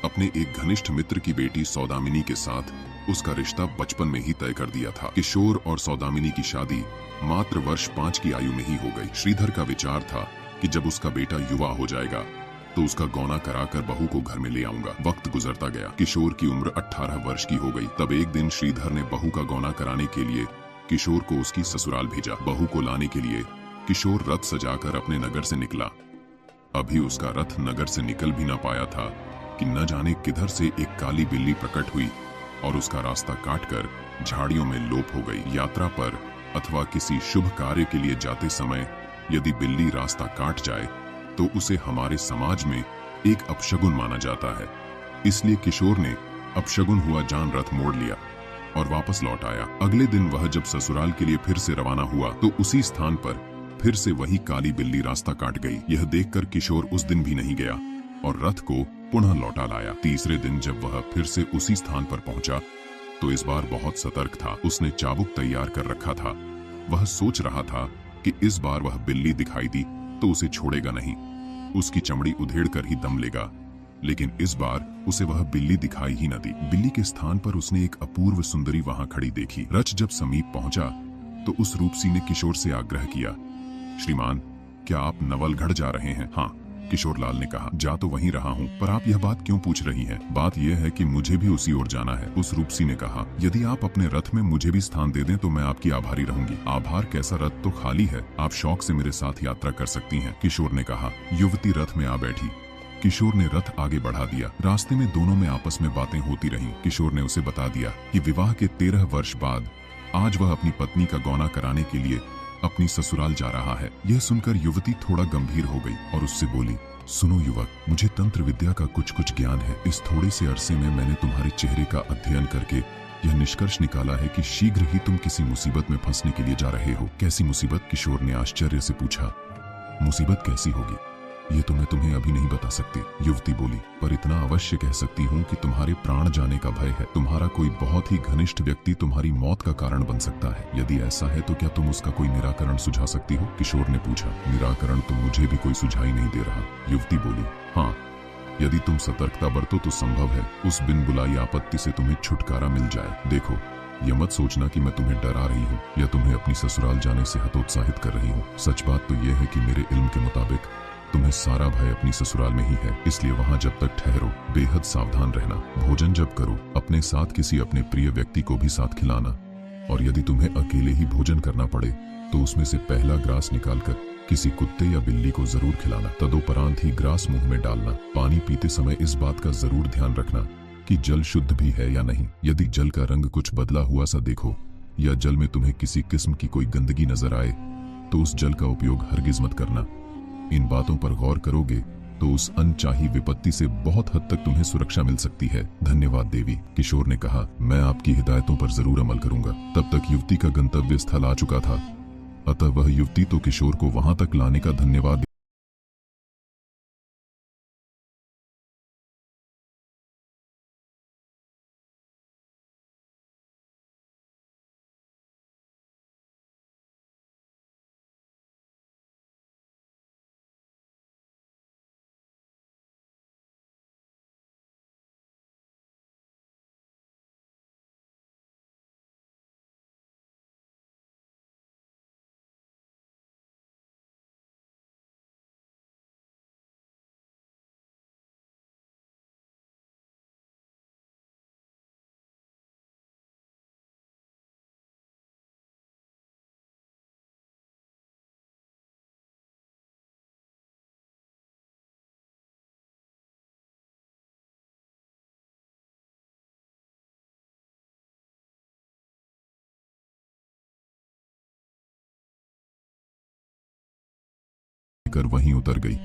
Speaker 1: अपने एक घनिष्ठ मित्र की बेटी सौदामिनी के साथ उसका रिश्ता बचपन में ही तय कर दिया था। किशोर और सौदामिनी की शादी मात्र वर्ष 5 की आयु में ही हो गई। श्रीधर का विचार था कि जब उसका बेटा युवा हो जाएगा तो उसका गौना कराकर बहू को घर में ले आऊंगा। वक्त गुजरता गया। किशोर की उम्र 18 वर्ष की हो गई। तब एक दिन श्रीधर ने बहू का गौना कराने के लिए किशोर को उसकी ससुराल भेजा। बहू को लाने के लिए किशोर रथ सजाकर अपने नगर से निकला। अभी उसका रथ नगर से निकल भी न पाया था कि न जाने किधर से एक काली बिल्ली प्रकट हुई और उसका रास्ता काटकर झाड़ियों में लोप हो गई। यात्रा पर अथवा किसी शुभ कार्य के लिए जाते समय यदि बिल्ली रास्ता काट जाए तो उसे हमारे समाज में एक अपशगुन माना जाता है। इसलिए किशोर ने अपशगुन हुआ जान रथ मोड़ लिया और वापस लौट आया। अगले दिन वह जब ससुराल के लिए फिर से रवाना हुआ तो उसी स्थान पर फिर से वही काली बिल्ली रास्ता काट गई। यह देखकर किशोर उस दिन भी नहीं गया और रथ को पुनः लौटा लाया। तीसरे दिन जब वह फिर से उसी स्थान पर पहुंचा तो इस बार बहुत सतर्क था। उसने चाबुक तैयार कर रखा था। वह सोच रहा था कि इस बार वह बिल्ली दिखाई दी तो उसे छोड़ेगा नहीं, उसकी चमड़ी उधेड़ कर ही दम लेगा। लेकिन इस बार उसे वह बिल्ली दिखाई ही न दी। बिल्ली के स्थान पर उसने एक अपूर्व सुंदरी वहां खड़ी देखी। रथ जब समीप पहुंचा तो उस रूपसी ने किशोर से आग्रह किया, श्रीमान, क्या आप नवलगढ़ जा रहे हैं? हाँ, किशोरलाल ने कहा। जा तो वहीं रहा हूँ, पर आप यह बात क्यों पूछ रही हैं? बात यह है कि मुझे भी उसी ओर जाना है। उस रूपसी ने कहा, यदि आप अपने रथ में मुझे भी स्थान दे दें तो मैं आपकी आभारी रहूंगी। आभार कैसा, रथ तो खाली है, आप शौक से मेरे साथ यात्रा कर सकती हैं। किशोर ने कहा। युवती रथ में आ बैठी। किशोर ने रथ आगे बढ़ा दिया। रास्ते में दोनों में आपस में बातें होती रहीं। किशोर ने उसे बता दिया कि विवाह के 13 वर्ष बाद आज वह अपनी पत्नी का गौना कराने के लिए अपनी ससुराल जा रहा है। यह सुनकर युवती थोड़ा गंभीर हो गई और उससे बोली, सुनो युवक, मुझे तंत्र विद्या का कुछ ज्ञान है। इस थोड़े से अरसे में मैंने तुम्हारे चेहरे का अध्ययन करके यह निष्कर्ष निकाला है कि शीघ्र ही तुम किसी मुसीबत में फंसने के लिए जा रहे हो। कैसी मुसीबत? किशोर ने आश्चर्य से पूछा। मुसीबत कैसी होगी ये तो मैं तुम्हें अभी नहीं बता सकती, युवती बोली, पर इतना अवश्य कह सकती हूँ कि तुम्हारे प्राण जाने का भय है। तुम्हारा कोई बहुत ही घनिष्ठ व्यक्ति तुम्हारी मौत का कारण बन सकता है। यदि ऐसा है तो क्या तुम उसका कोई निराकरण सुझा सकती हो? किशोर ने पूछा। निराकरण तो मुझे भी कोई सुझाई नहीं दे रहा, युवती बोली। हाँ, यदि तुम सतर्कता बरतो तो संभव है उस बिन बुलाई आपत्ति से तुम्हें छुटकारा मिल जाए। देखो, यह मत सोचना कि मैं तुम्हें डरा रही हूँ या तुम्हें अपनी ससुराल जाने से हतोत्साहित कर रही हूँ। सच बात तो यह है कि मेरे इल्म के मुताबिक तुम्हें सारा भय अपनी ससुराल में ही है। इसलिए वहां जब तक ठहरो बेहद सावधान रहना। भोजन जब करो अपने साथ किसी अपने प्रिय व्यक्ति को भी साथ खिलाना, और यदि तुम्हें अकेले ही भोजन करना पड़े तो उसमें से पहला ग्रास निकालकर किसी कुत्ते या बिल्ली को जरूर खिलाना। तदोपरांत ही ग्रास मुंह में डालना। पानी पीते समय इस बात का जरूर ध्यान रखना कि जल शुद्ध भी है या नहीं। यदि जल का रंग कुछ बदला हुआ सा देखो या जल में तुम्हें किसी किस्म की कोई गंदगी नजर आए तो उस जल का उपयोग हरगिज मत करना। इन बातों पर गौर करोगे तो उस अनचाही विपत्ति से बहुत हद तक तुम्हें सुरक्षा मिल सकती है। धन्यवाद देवी। किशोर ने कहा, मैं आपकी हिदायतों पर जरूर अमल करूंगा। तब तक युवती का गंतव्य स्थल आ चुका था, अतः वह युवती तो किशोर को वहां तक लाने का धन्यवाद कर वहीं उतर गई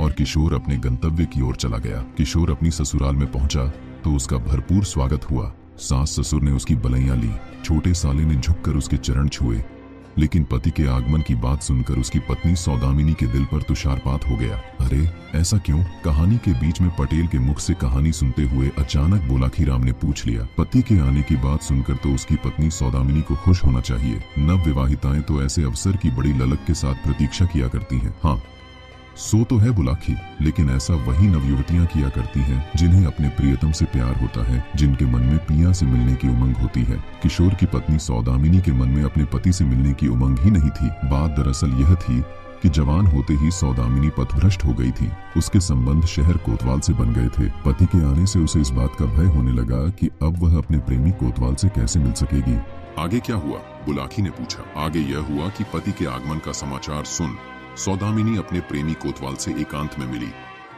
Speaker 1: और किशोर अपने गंतव्य की ओर चला गया। किशोर अपनी ससुराल में पहुंचा तो उसका भरपूर स्वागत हुआ। सास ससुर ने उसकी बलैया ली, छोटे साले ने झुककर उसके चरण छुए, लेकिन पति के आगमन की बात सुनकर उसकी पत्नी सौदामिनी के दिल पर तुषारपात हो गया। अरे ऐसा क्यों? कहानी के बीच में पटेल के मुख से कहानी सुनते हुए अचानक बुलाखीराम ने पूछ लिया। पति के आने की बात सुनकर तो उसकी पत्नी सौदामिनी को खुश होना चाहिए। नव विवाहिताएं तो ऐसे अवसर की बड़ी ललक के साथ प्रतीक्षा किया करती हैं। हाँ, सो तो है बुलाखी, लेकिन ऐसा वही नवयुवतियां किया करती हैं जिन्हें अपने प्रियतम से प्यार होता है, जिनके मन में पिया से मिलने की उमंग होती है। किशोर की पत्नी सौदामिनी के मन में अपने पति से मिलने की उमंग ही नहीं थी। बात दरअसल यह थी कि जवान होते ही सौदामिनी पथभ्रष्ट हो गई थी। उसके संबंध शहर कोतवाल से बन गए थे। पति के आने से उसे इस बात का भय होने लगा कि अब वह अपने प्रेमी कोतवाल से कैसे मिल सकेगी।
Speaker 2: आगे क्या हुआ? बुलाखी ने पूछा। आगे यह हुआ कि पति के आगमन का समाचार सुन सौदामिनी अपने प्रेमी कोतवाल से एकांत में मिली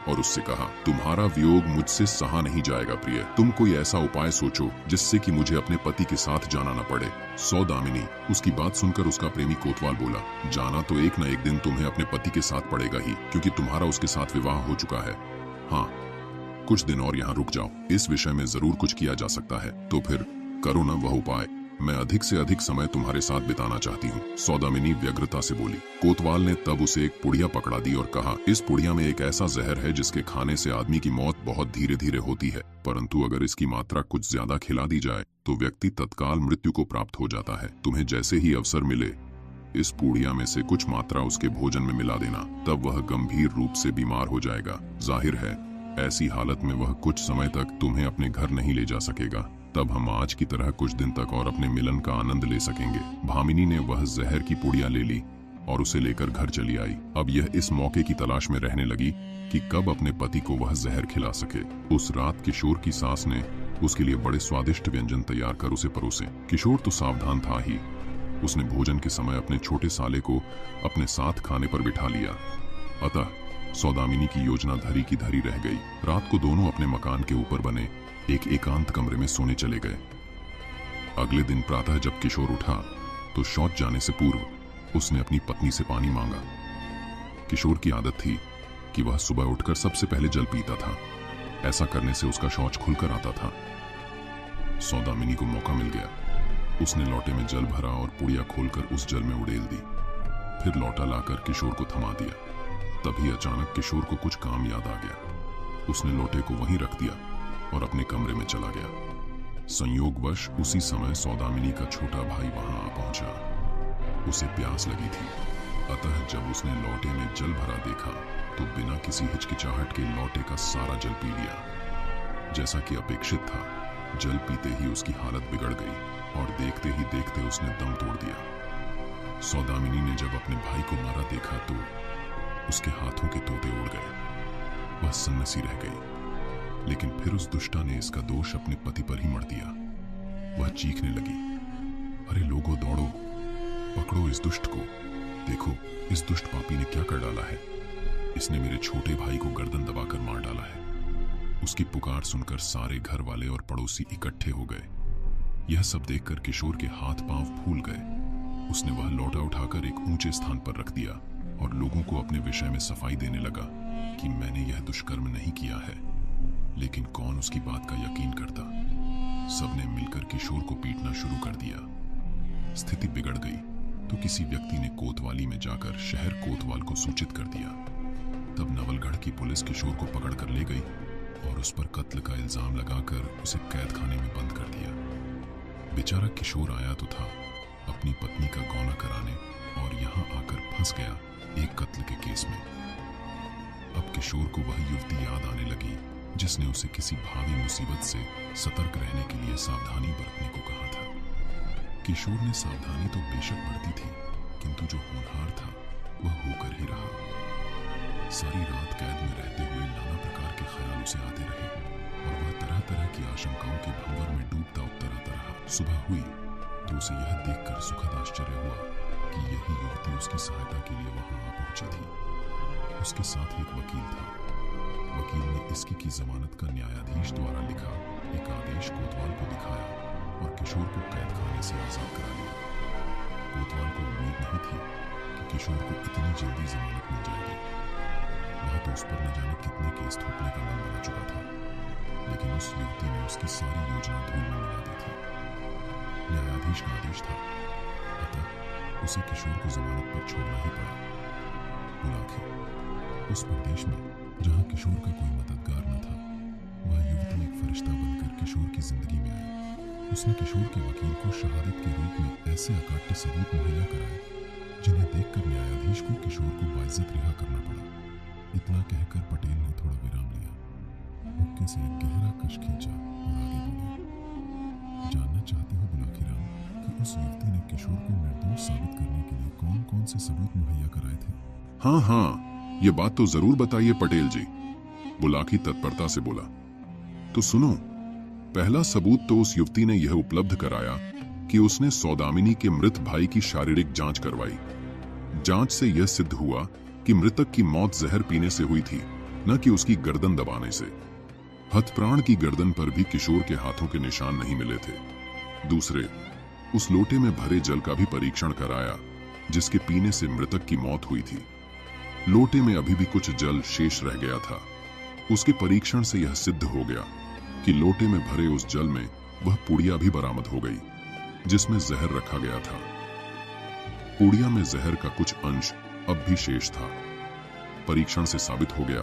Speaker 2: और उससे कहा, तुम्हारा वियोग मुझसे सहा नहीं जाएगा प्रिय। तुम कोई ऐसा उपाय सोचो जिससे कि मुझे अपने पति के साथ जाना न पड़े। सौदामिनी। उसकी बात सुनकर उसका प्रेमी कोतवाल बोला, जाना तो एक न एक दिन तुम्हें अपने पति के साथ पड़ेगा ही, क्योंकि तुम्हारा उसके साथ विवाह हो चुका है। हाँ, कुछ दिन और यहाँ रुक जाओ, इस विषय में जरूर कुछ किया जा सकता है। तो फिर करो ना वह उपाय। मैं अधिक से अधिक समय तुम्हारे साथ बिताना चाहती हूँ, सौदामिनी व्यग्रता से बोली। कोतवाल ने तब उसे एक पुड़िया पकड़ा दी और कहा, इस पुड़िया में एक ऐसा जहर है जिसके खाने से आदमी की मौत बहुत धीरे धीरे होती है, परंतु अगर इसकी मात्रा कुछ ज्यादा खिला दी जाए तो व्यक्ति तत्काल मृत्यु को प्राप्त हो जाता है। तुम्हें जैसे ही अवसर मिले इस पुड़िया में से कुछ मात्रा उसके भोजन में मिला देना, तब वह गंभीर रूप से बीमार हो जाएगा। जाहिर है ऐसी हालत में वह कुछ समय तक तुम्हें अपने घर नहीं ले जा सकेगा। तब हम आज की तरह कुछ दिन तक और अपने मिलन का आनंद ले सकेंगे। भामिनी ने वह जहर की पुड़िया ले ली और उसे लेकर घर चली आई। अब यह इस मौके की तलाश में रहने लगी कि कब अपने पति को वह जहर खिला सके। उस रात किशोर की सास ने उसके लिए बड़े स्वादिष्ट व्यंजन तैयार कर उसे परोसे। किशोर तो सावधान था ही, उसने भोजन के समय अपने छोटे साले को अपने साथ खाने पर बिठा लिया। अतः सौदामिनी की योजना धरी की धरी रह गई। रात को दोनों अपने मकान के ऊपर बने एक एकांत कमरे में सोने चले गए। अगले दिन प्रातः जब किशोर उठा तो शौच जाने से पूर्व उसने अपनी पत्नी से पानी मांगा। किशोर की आदत थी कि वह सुबह उठकर सबसे पहले जल पीता था। ऐसा करने से उसका शौच खुलकर आता था। सौदामिनी को मौका मिल गया। उसने लोटे में जल भरा और पुड़िया खोलकर उस जल में उड़ेल दी। फिर लोटा लाकर किशोर को थमा दिया। तभी अचानक किशोर को कुछ काम याद आ गया। उसने लोटे को वहीं रख दिया और अपने कमरे में चला गया। संयोगवश उसी समय सौदामिनी का छोटा भाई वहां आ पहुंचा। उसे प्यास लगी थी, अतः जब उसने लोटे में जल भरा देखा तो बिना किसी हिचकिचाहट के लोटे का सारा जल पी लिया। जैसा कि अपेक्षित था, जल पीते ही उसकी हालत बिगड़ गई और देखते ही देखते उसने दम तोड़ दिया। सौदामिनी ने जब अपने भाई को मरा देखा तो उसके हाथों के तोते उड़ गए। वह सन्नसी रह गई, लेकिन फिर उस दुष्टा ने इसका दोष अपने पति पर ही मढ़ दिया। वह चीखने लगी, अरे लोगों दौड़ो, पकड़ो इस दुष्ट को। देखो इस दुष्ट पापी ने क्या कर डाला है। इसने मेरे छोटे भाई को गर्दन दबाकर मार डाला है। उसकी पुकार सुनकर सारे घर वाले और पड़ोसी इकट्ठे हो गए। यह सब देखकर किशोर के हाथ पांव फूल गए। उसने वह लोटा उठाकर एक ऊंचे स्थान पर रख दिया और लोगों को अपने विषय में सफाई देने लगा। कि मैंने यह दुष्कर्म नहीं किया है, लेकिन कौन उसकी बात का यकीन करता। सबने मिलकर किशोर को पीटना शुरू कर दिया। स्थिति बिगड़ गई तो किसी व्यक्ति ने कोतवाली में जाकर शहर कोतवाल को सूचित कर दिया। तब नवलगढ़ की पुलिस किशोर को पकड़ कर ले गई और उस पर कत्ल का इल्जाम लगाकर उसे कैद खाने में बंद कर दिया। बेचारा किशोर आया तो था अपनी पत्नी का गौना कराने और यहाँ आकर फंस गया एक कत्ल के केस में। अब किशोर को वह युवती याद आने लगी जिसने उसे किसी भावी मुसीबत से सतर्क रहने के लिए सावधानी बरतने को कहा था। किशोर ने सावधानी तो बेशक बरती थी, किंतु जो होनहार था वह होकर ही रहा। सारी रात कैद में रहते हुए नाना प्रकार के ख्याल उसे आते रहे और वह तरह तरह की आशंकाओं के भंवर में डूबता उतरता रहा। सुबह हुई तो उसे यह देखकर सुखद आश्चर्य हुआ कि यही युवती उसकी सहायता के लिए वहां आ पहुंची थी। उसके साथ एक वकील था। वकील ने इसकी की जमानत का न्यायाधीश द्वारा लिखा एक आदेश कोतवाल को दिखाया और किशोर को कैद खाने से आजाद करा लिया। कोतवाल को उम्मीद नहीं थी कि किशोर को इतनी जल्दी जमानत मिल जाएगी। वह तो उस पर न जाने कितने केस थोपने का मन बना चुका था, लेकिन उस युवती ने उसकी सारी योजना धूल में मिला दी थी। न्यायाधीश का आदेश था, अतः उसे किशोर को जमानत पर छोड़ना ही पड़ा। बुलाखी, उस प्रदेश में जहां किशोर का कोई मददगार न था, वह युवती एक फरिश्ता बनकर किशोर की जिंदगी में आई। उसने किशोर के वकील को शहादत के रूप में ऐसे अकाट्य सबूत मुहैया कराए जिन्हें देखकर न्यायाधीश को किशोर को बाइज्जत रिहा करना पड़ा। इतना कहकर पटेल ने थोड़ा विराम लिया, हुक्के से एक गहरा कश खींचा और आगे बोले, जानना चाहते हो बुलाखीराम कि उस युवती ने किशोर को निर्दोष साबित करने के लिए कौन कौन से सबूत मुहैया कराए थे?
Speaker 1: हाँ हाँ, ये बात तो जरूर बताइए पटेल जी, बुलाकी तत्परता से बोला। तो सुनो, पहला सबूत तो उस युवती ने यह उपलब्ध कराया कि उसने सौदामिनी के मृत भाई की शारीरिक जांच करवाई। जांच से यह सिद्ध हुआ कि मृतक की मौत जहर पीने से हुई थी, न कि उसकी गर्दन दबाने से। हथप्राण की गर्दन पर भी किशोर के हाथों के निशान नहीं मिले थे। दूसरे, उस लोटे में भरे जल का भी परीक्षण कराया जिसके पीने से मृतक की मौत हुई थी। लोटे में अभी भी कुछ जल शेष रह गया था। उसके परीक्षण से यह सिद्ध हो गया कि लोटे में भरे उस जल में वह पुड़िया भी बरामद हो गई जिसमें जहर रखा गया था। पुड़िया में जहर का कुछ अंश अब भी शेष था। परीक्षण से साबित हो गया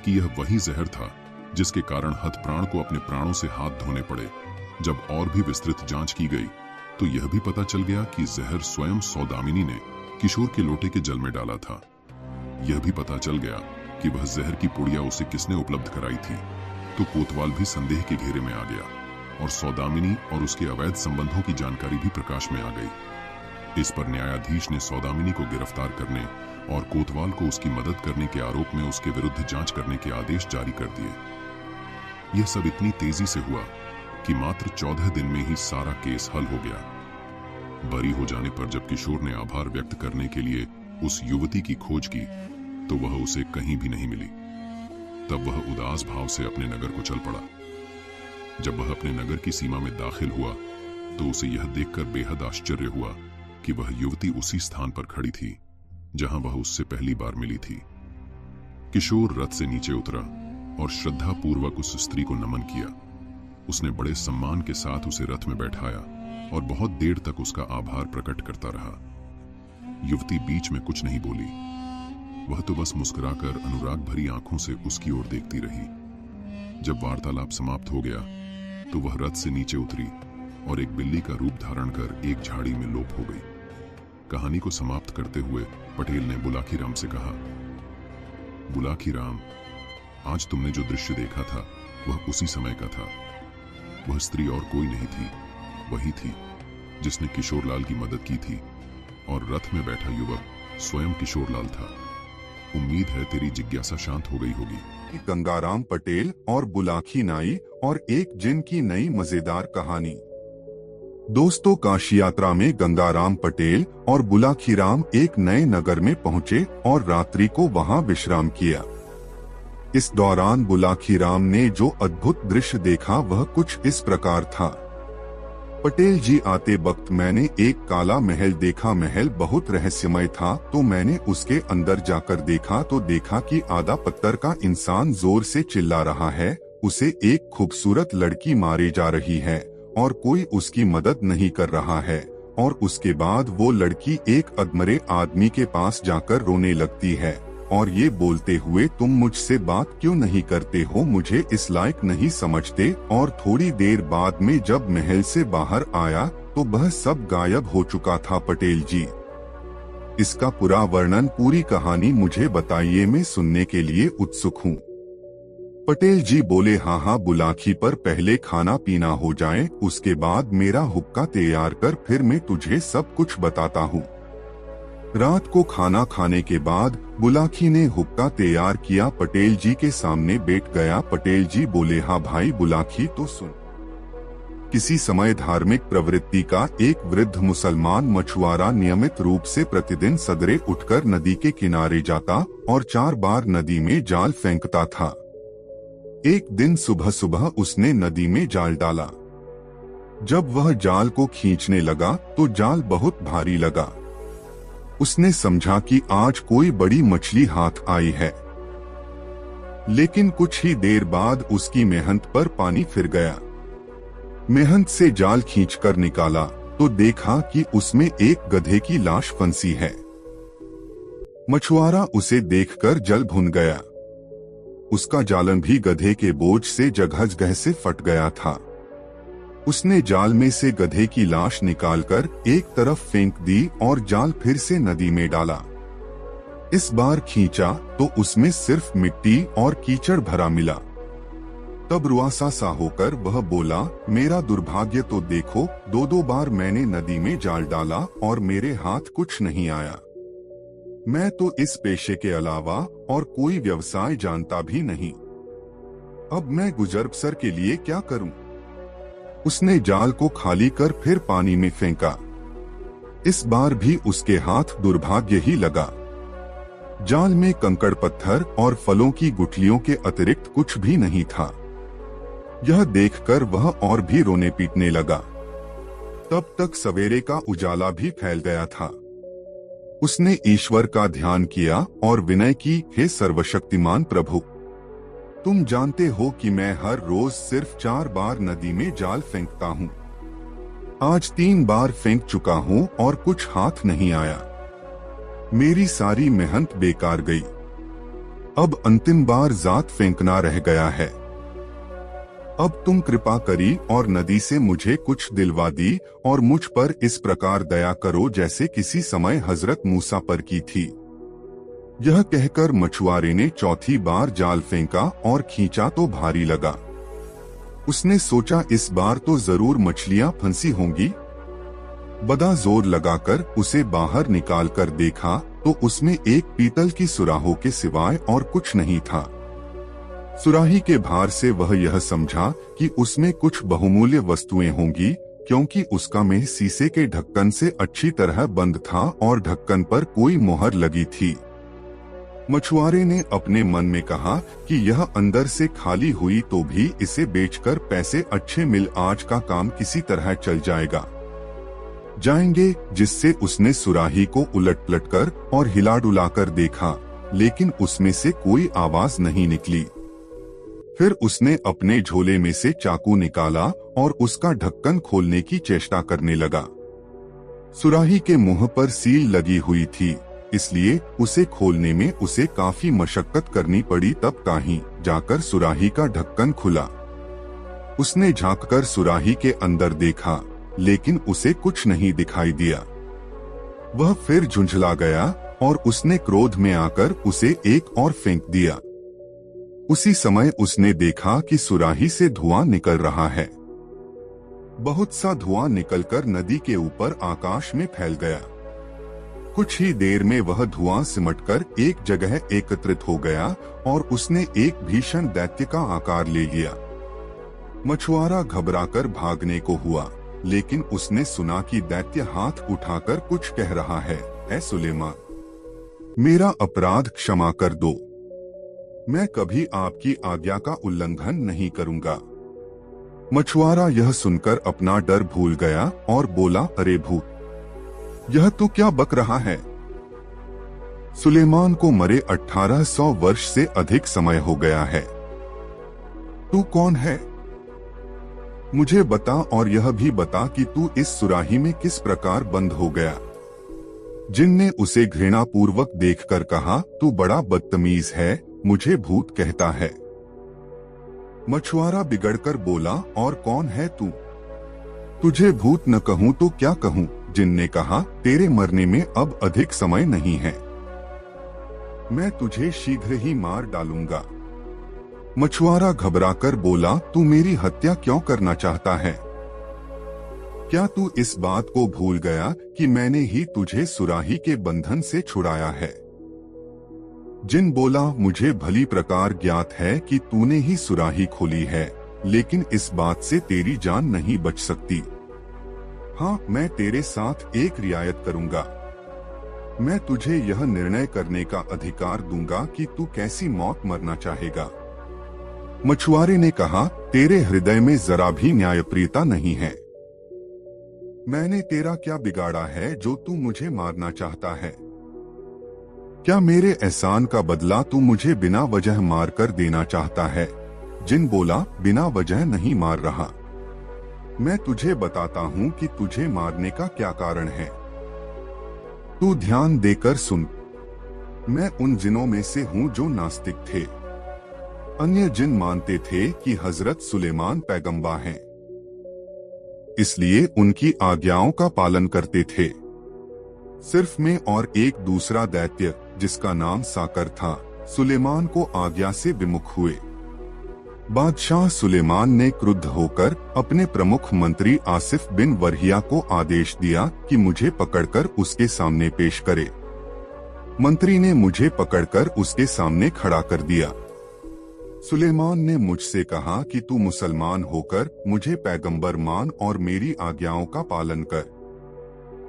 Speaker 1: कि यह वही जहर था जिसके कारण हथप्राण को अपने प्राणों से हाथ धोने पड़े। जब और भी विस्तृत जांच की गई तो यह भी पता चल गया कि जहर स्वयं सौदामिनी ने किशोर के लोटे के जल में डाला था। यह भी पता चल गया कि वह जहर की पुड़िया उसे किसने उपलब्ध कराई थी। तो कोतवाल भी संदेह के घेरे में आ गया और सौदामिनी और उसके अवैध संबंधों की जानकारी भी प्रकाश में आ गई। इस पर न्यायाधीश ने सौदामिनी को गिरफ्तार करने और कोतवाल को उसकी मदद करने के आरोप में उसके विरुद्ध जांच करने के आदेश जारी कर दिए। यह सब इतनी तेजी से हुआ कि मात्र 14 दिन में ही सारा केस हल हो गया। बरी हो जाने पर जब किशोर ने आभार व्यक्त करने के लिए उस युवती की खोज की तो वह उसे कहीं भी नहीं मिली। तब वह उदास भाव से अपने नगर को चल पड़ा। जब वह अपने नगर की सीमा में दाखिल हुआ तो उसे यह देखकर बेहद आश्चर्य हुआ कि वह युवती उसी स्थान पर खड़ी थी जहां वह उससे पहली बार मिली थी। किशोर रथ से नीचे उतरा और श्रद्धा पूर्वक उस स्त्री को नमन किया। उसने बड़े सम्मान के साथ उसे रथ में बैठाया और बहुत देर तक उसका आभार प्रकट करता रहा। युवती बीच में कुछ नहीं बोली। वह तो बस मुस्कुराकर अनुराग भरी आंखों से उसकी ओर देखती रही। जब वार्तालाप समाप्त हो गया तो वह रथ से नीचे उतरी और एक बिल्ली का रूप धारण कर एक झाड़ी में लोप हो गई। कहानी को समाप्त करते हुए पटेल ने बुलाखीराम से कहा, बुलाखीराम, आज तुमने जो दृश्य देखा था वह उसी समय का था। वह स्त्री और कोई नहीं थी, वही थी जिसने किशोरलाल की मदद की थी और रथ में बैठा युवक स्वयं किशोरलाल था। उम्मीद है तेरी जिज्ञासा शांत हो गई होगी।
Speaker 3: गंगाराम पटेल और बुलाखी नाई और एक जिन की नई मजेदार कहानी। दोस्तों, काशी यात्रा में गंगाराम पटेल और बुलाखीराम एक नए नगर में पहुंचे और रात्रि को वहां विश्राम किया। इस दौरान बुलाखीराम ने जो अद्भुत दृश्य देखा वह कुछ इस प्रकार था। पटेल जी, आते वक्त मैंने एक काला महल देखा। महल बहुत रहस्यमय था, तो मैंने उसके अंदर जाकर देखा तो देखा कि आधा पत्थर का इंसान जोर से चिल्ला रहा है। उसे एक खूबसूरत लड़की मारी जा रही है और कोई उसकी मदद नहीं कर रहा है। और उसके बाद वो लड़की एक अधमरे आदमी के पास जाकर रोने लगती है और ये बोलते हुए, तुम मुझसे बात क्यों नहीं करते हो, मुझे इस लायक नहीं समझते। और थोड़ी देर बाद में जब महल से बाहर आया तो वह सब गायब हो चुका था। पटेल जी, इसका पूरा वर्णन, पूरी कहानी मुझे बताइए, मैं सुनने के लिए उत्सुक हूँ। पटेल जी बोले, हाँ, बुलाखी, पर पहले खाना पीना हो जाए, उसके बाद मेरा हुक्का तैयार कर, फिर मैं तुझे सब कुछ बताता हूँ। रात को खाना खाने के बाद बुलाखी ने हुक्का तैयार किया, पटेल जी के सामने बैठ गया। पटेल जी बोले, हाँ भाई बुलाखी, तो सुन। किसी समय धार्मिक प्रवृत्ति का एक वृद्ध मुसलमान मछुआरा नियमित रूप से प्रतिदिन सवेरे उठकर नदी के किनारे जाता और 4 बार नदी में जाल फेंकता था। एक दिन सुबह सुबह उसने नदी में जाल डाला। जब वह जाल को खींचने लगा तो जाल बहुत भारी लगा। उसने समझा कि आज कोई बड़ी मछली हाथ आई है, लेकिन कुछ ही देर बाद उसकी मेहनत पर पानी फिर गया। मेहनत से जाल खींचकर निकाला तो देखा कि उसमें एक गधे की लाश फंसी है। मछुआरा उसे देखकर जल भुन गया। उसका जालन भी गधे के बोझ से जगह से फट गया था। उसने जाल में से गधे की लाश निकालकर एक तरफ फेंक दी और जाल फिर से नदी में डाला। इस बार खींचा तो उसमें सिर्फ मिट्टी और कीचड़ भरा मिला। तब रुआसा सा होकर वह बोला, मेरा दुर्भाग्य तो देखो, 2 बार मैंने नदी में जाल डाला और मेरे हाथ कुछ नहीं आया। मैं तो इस पेशे के अलावा और कोई व्यवसाय जानता भी नहीं। अब मैं गुजर बसर के लिए क्या करूं? उसने जाल को खाली कर फिर पानी में फेंका। इस बार भी उसके हाथ दुर्भाग्य ही लगा। जाल में कंकड़ पत्थर और फलों की गुठलियों के अतिरिक्त कुछ भी नहीं था। यह देखकर वह और भी रोने पीटने लगा। तब तक सवेरे का उजाला भी फैल गया था। उसने ईश्वर का ध्यान किया और विनय की, हे सर्वशक्तिमान प्रभु, तुम जानते हो कि मैं हर रोज सिर्फ 4 बार नदी में जाल फेंकता हूँ। आज 3 बार फेंक चुका हूँ और कुछ हाथ नहीं आया। मेरी सारी मेहनत बेकार गई। अब अंतिम बार जात फेंकना रह गया है। अब तुम कृपा करी और नदी से मुझे कुछ दिलवा दी और मुझ पर इस प्रकार दया करो जैसे किसी समय हजरत मूसा पर की थी। यह कहकर मछुआरे ने चौथी बार जाल फेंका और खींचा तो भारी लगा। उसने सोचा, इस बार तो जरूर मछलियां फंसी होंगी। बड़ा जोर लगाकर उसे बाहर निकाल कर देखा तो उसमें एक पीतल की सुराहों के सिवाय और कुछ नहीं था। सुराही के भार से वह यह समझा कि उसमें कुछ बहुमूल्य वस्तुएं होंगी, क्योंकि उसका मुंह शीशे के ढक्कन से अच्छी तरह बंद था और ढक्कन पर कोई मोहर लगी थी। मछुआरे ने अपने मन में कहा कि यह अंदर से खाली हुई तो भी इसे बेचकर पैसे अच्छे मिल, आज का काम किसी तरह चल जाएंगे। जिससे उसने सुराही को उलट पलट कर और हिला डुला कर देखा, लेकिन उसमें से कोई आवाज नहीं निकली। फिर उसने अपने झोले में से चाकू निकाला और उसका ढक्कन खोलने की चेष्टा करने लगा। सुराही के मुंह पर सील लगी हुई थी, इसलिए उसे खोलने में उसे काफी मशक्कत करनी पड़ी। तब कहीं जाकर सुराही का ढक्कन खुला। उसने झांककर सुराही के अंदर देखा, लेकिन उसे कुछ नहीं दिखाई दिया। वह फिर झुंझला गया और उसने क्रोध में आकर उसे एक और फेंक दिया। उसी समय उसने देखा कि सुराही से धुआं निकल रहा है। बहुत सा धुआं निकलकर नदी के ऊपर आकाश में फैल गया। कुछ ही देर में वह धुआं सिमटकर एक जगह एकत्रित हो गया और उसने एक भीषण दैत्य का आकार ले लिया। मछुआरा घबराकर भागने को हुआ, लेकिन उसने सुना कि दैत्य हाथ उठाकर कुछ कह रहा है, ऐ सुलेमान, मेरा अपराध क्षमा कर दो। मैं कभी आपकी आज्ञा का उल्लंघन नहीं करूंगा। मछुआरा यह सुनकर अपना डर भूल गया और बोला, अरे भूत, यह तू क्या बक रहा है? सुलेमान को मरे 1800 वर्ष से अधिक समय हो गया है। तू कौन है? मुझे बता और यह भी बता कि तू इस सुराही में किस प्रकार बंद हो गया। जिन ने उसे घृणा पूर्वक देखकर कहा, तू बड़ा बदतमीज है, मुझे भूत कहता है। मछुआरा बिगड़कर बोला, और कौन है तू? तुझे भूत न कहूं तो क्या कहूं? जिन ने कहा, तेरे मरने में अब अधिक समय नहीं है, मैं तुझे शीघ्र ही मार डालूंगा। मछुआरा घबराकर बोला, तू मेरी हत्या क्यों करना चाहता है? क्या तू इस बात को भूल गया कि मैंने ही तुझे सुराही के बंधन से छुड़ाया है? जिन बोला, मुझे भली प्रकार ज्ञात है कि तूने ही सुराही खोली है, लेकिन इस बात से तेरी जान नहीं बच सकती। हाँ, मैं तेरे साथ एक रियायत करूंगा। मैं तुझे यह निर्णय करने का अधिकार दूंगा कि तू कैसी मौत मरना चाहेगा। मछुआरे ने कहा, तेरे हृदय में जरा भी न्यायप्रियता नहीं है। मैंने तेरा क्या बिगाड़ा है जो तू मुझे मारना चाहता है? क्या मेरे एहसान का बदला तू मुझे बिना वजह मारकर देना चाहता है? जिन बोला, बिना वजह नहीं मार रहा। मैं तुझे बताता हूँ कि तुझे मारने का क्या कारण है। तू ध्यान देकर सुन। मैं उन जिनों में से हूँ जो नास्तिक थे। अन्य जिन मानते थे कि हजरत सुलेमान पैगंबर हैं, इसलिए उनकी आज्ञाओं का पालन करते थे। सिर्फ मैं और एक दूसरा दैत्य, जिसका नाम साकर था, सुलेमान को आज्ञा से विमुख हुए। बादशाह सुलेमान ने क्रुद्ध होकर अपने प्रमुख मंत्री आसिफ बिन वरहिया को आदेश दिया कि मुझे पकड़कर उसके सामने पेश करे। मंत्री ने मुझे पकड़कर उसके सामने खड़ा कर दिया। सुलेमान ने मुझसे कहा कि तू मुसलमान होकर मुझे पैगंबर मान और मेरी आज्ञाओं का पालन कर।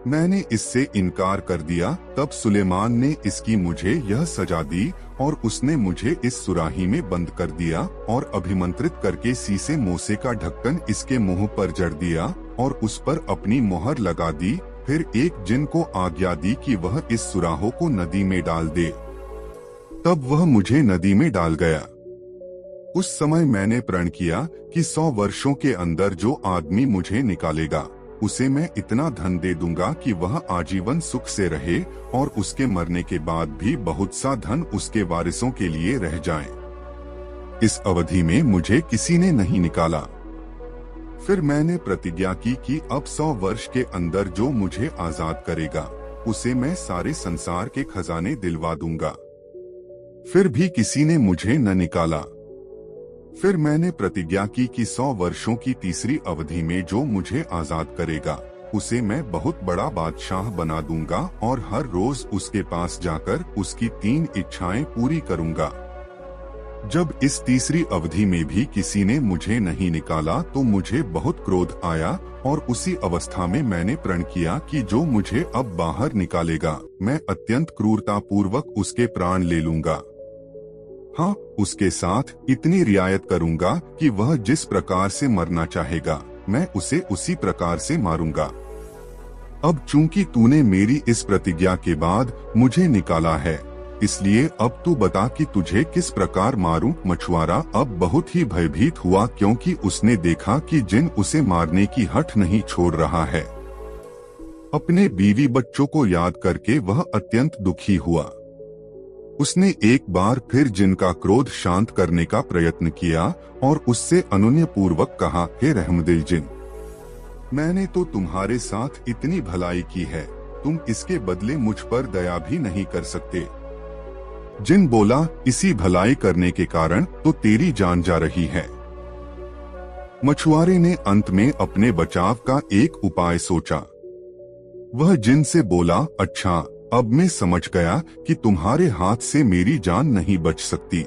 Speaker 3: मैंने इससे इनकार कर दिया। तब सुलेमान ने इसकी मुझे यह सजा दी और उसने मुझे इस सुराही में बंद कर दिया और अभिमंत्रित करके सीसे मोसे का ढक्कन इसके मुंह पर जड़ दिया और उस पर अपनी मोहर लगा दी। फिर एक जिन को आज्ञा दी कि वह इस सुराहों को नदी में डाल दे। तब वह मुझे नदी में डाल गया। उस समय मैंने प्रण किया कि 100 वर्षों के अंदर जो आदमी मुझे निकालेगा, उसे मैं इतना धन दे दूंगा कि वह आजीवन सुख से रहे और उसके मरने के बाद भी बहुत सा धन उसके वारिसों के लिए रह जाए। इस अवधि में मुझे किसी ने नहीं निकाला। फिर मैंने प्रतिज्ञा की कि अब 100 वर्ष के अंदर जो मुझे आजाद करेगा, उसे मैं सारे संसार के खजाने दिलवा दूंगा। फिर भी किसी ने मुझे न निकाला। फिर मैंने प्रतिज्ञा की कि 100 वर्षों की तीसरी अवधि में जो मुझे आजाद करेगा, उसे मैं बहुत बड़ा बादशाह बना दूंगा और हर रोज उसके पास जाकर उसकी 3 इच्छाएं पूरी करूंगा। जब इस तीसरी अवधि में भी किसी ने मुझे नहीं निकाला तो मुझे बहुत क्रोध आया और उसी अवस्था में मैंने प्रण किया कि जो मुझे अब बाहर निकालेगा, मैं अत्यंत क्रूरता पूर्वक उसके प्राण ले लूंगा। हाँ, उसके साथ इतनी रियायत करूंगा कि वह जिस प्रकार से मरना चाहेगा, मैं उसे उसी प्रकार से मारूंगा। अब चूंकि तूने मेरी इस प्रतिज्ञा के बाद मुझे निकाला है, इसलिए अब तू बता कि तुझे किस प्रकार मारूं। मछुआरा अब बहुत ही भयभीत हुआ, क्योंकि उसने देखा कि जिन उसे मारने की हठ नहीं छोड़ रहा है। अपने बीवी बच्चों को याद करके वह अत्यंत दुखी हुआ। उसने एक बार फिर जिन का क्रोध शांत करने का प्रयत्न किया और उससे अनुनय पूर्वक कहा, हे रहमदिल जिन, मैंने तो तुम्हारे साथ इतनी भलाई की है, तुम इसके बदले मुझ पर दया भी नहीं कर सकते। जिन बोला, इसी भलाई करने के कारण तो तेरी जान जा रही है। मछुआरे ने अंत में अपने बचाव का एक उपाय सोचा। वह जिन से बोला, अच्छा, अब मैं समझ गया कि तुम्हारे हाथ से मेरी जान नहीं बच सकती।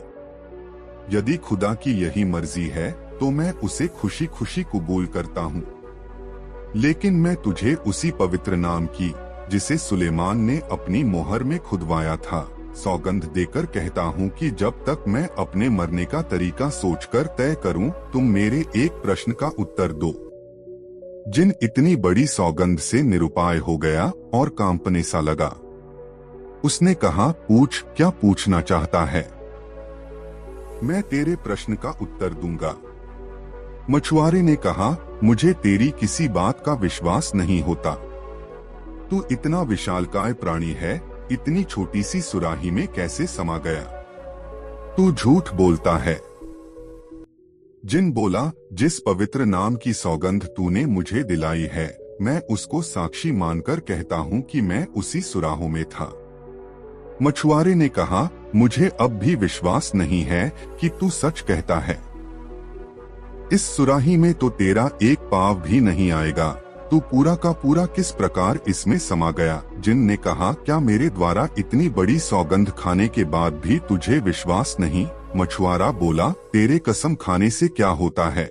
Speaker 3: यदि खुदा की यही मर्जी है तो मैं उसे खुशी खुशी कबूल करता हूँ। लेकिन मैं तुझे उसी पवित्र नाम की, जिसे सुलेमान ने अपनी मोहर में खुदवाया था, सौगंध देकर कहता हूँ कि जब तक मैं अपने मरने का तरीका सोचकर तय करूँ, तुम मेरे एक प्रश्न का उत्तर दो। जिन इतनी बड़ी सौगंध से निरुपाय हो गया और कांपने सा लगा। उसने कहा, पूछ, क्या पूछना चाहता है? मैं तेरे प्रश्न का उत्तर दूंगा। मछुआरे ने कहा, मुझे तेरी किसी बात का विश्वास नहीं होता। तू इतना विशालकाय प्राणी है, इतनी छोटी सी सुराही में कैसे समा गया? तू झूठ बोलता है। जिन बोला, जिस पवित्र नाम की सौगंध तूने मुझे दिलाई है, मैं उसको साक्षी मानकर कहता हूँ कि मैं उसी सुराहों में था। मछुआरे ने कहा, मुझे अब भी विश्वास नहीं है कि तू सच कहता है। इस सुराही में तो तेरा एक पाँव भी नहीं आएगा। तू पूरा का पूरा किस प्रकार इसमें समा गया? जिन ने कहा, क्या मेरे द्वारा इतनी बड़ी सौगंध खाने के बाद भी तुझे विश्वास नहीं? मछुआरा बोला, तेरे कसम खाने से क्या होता है?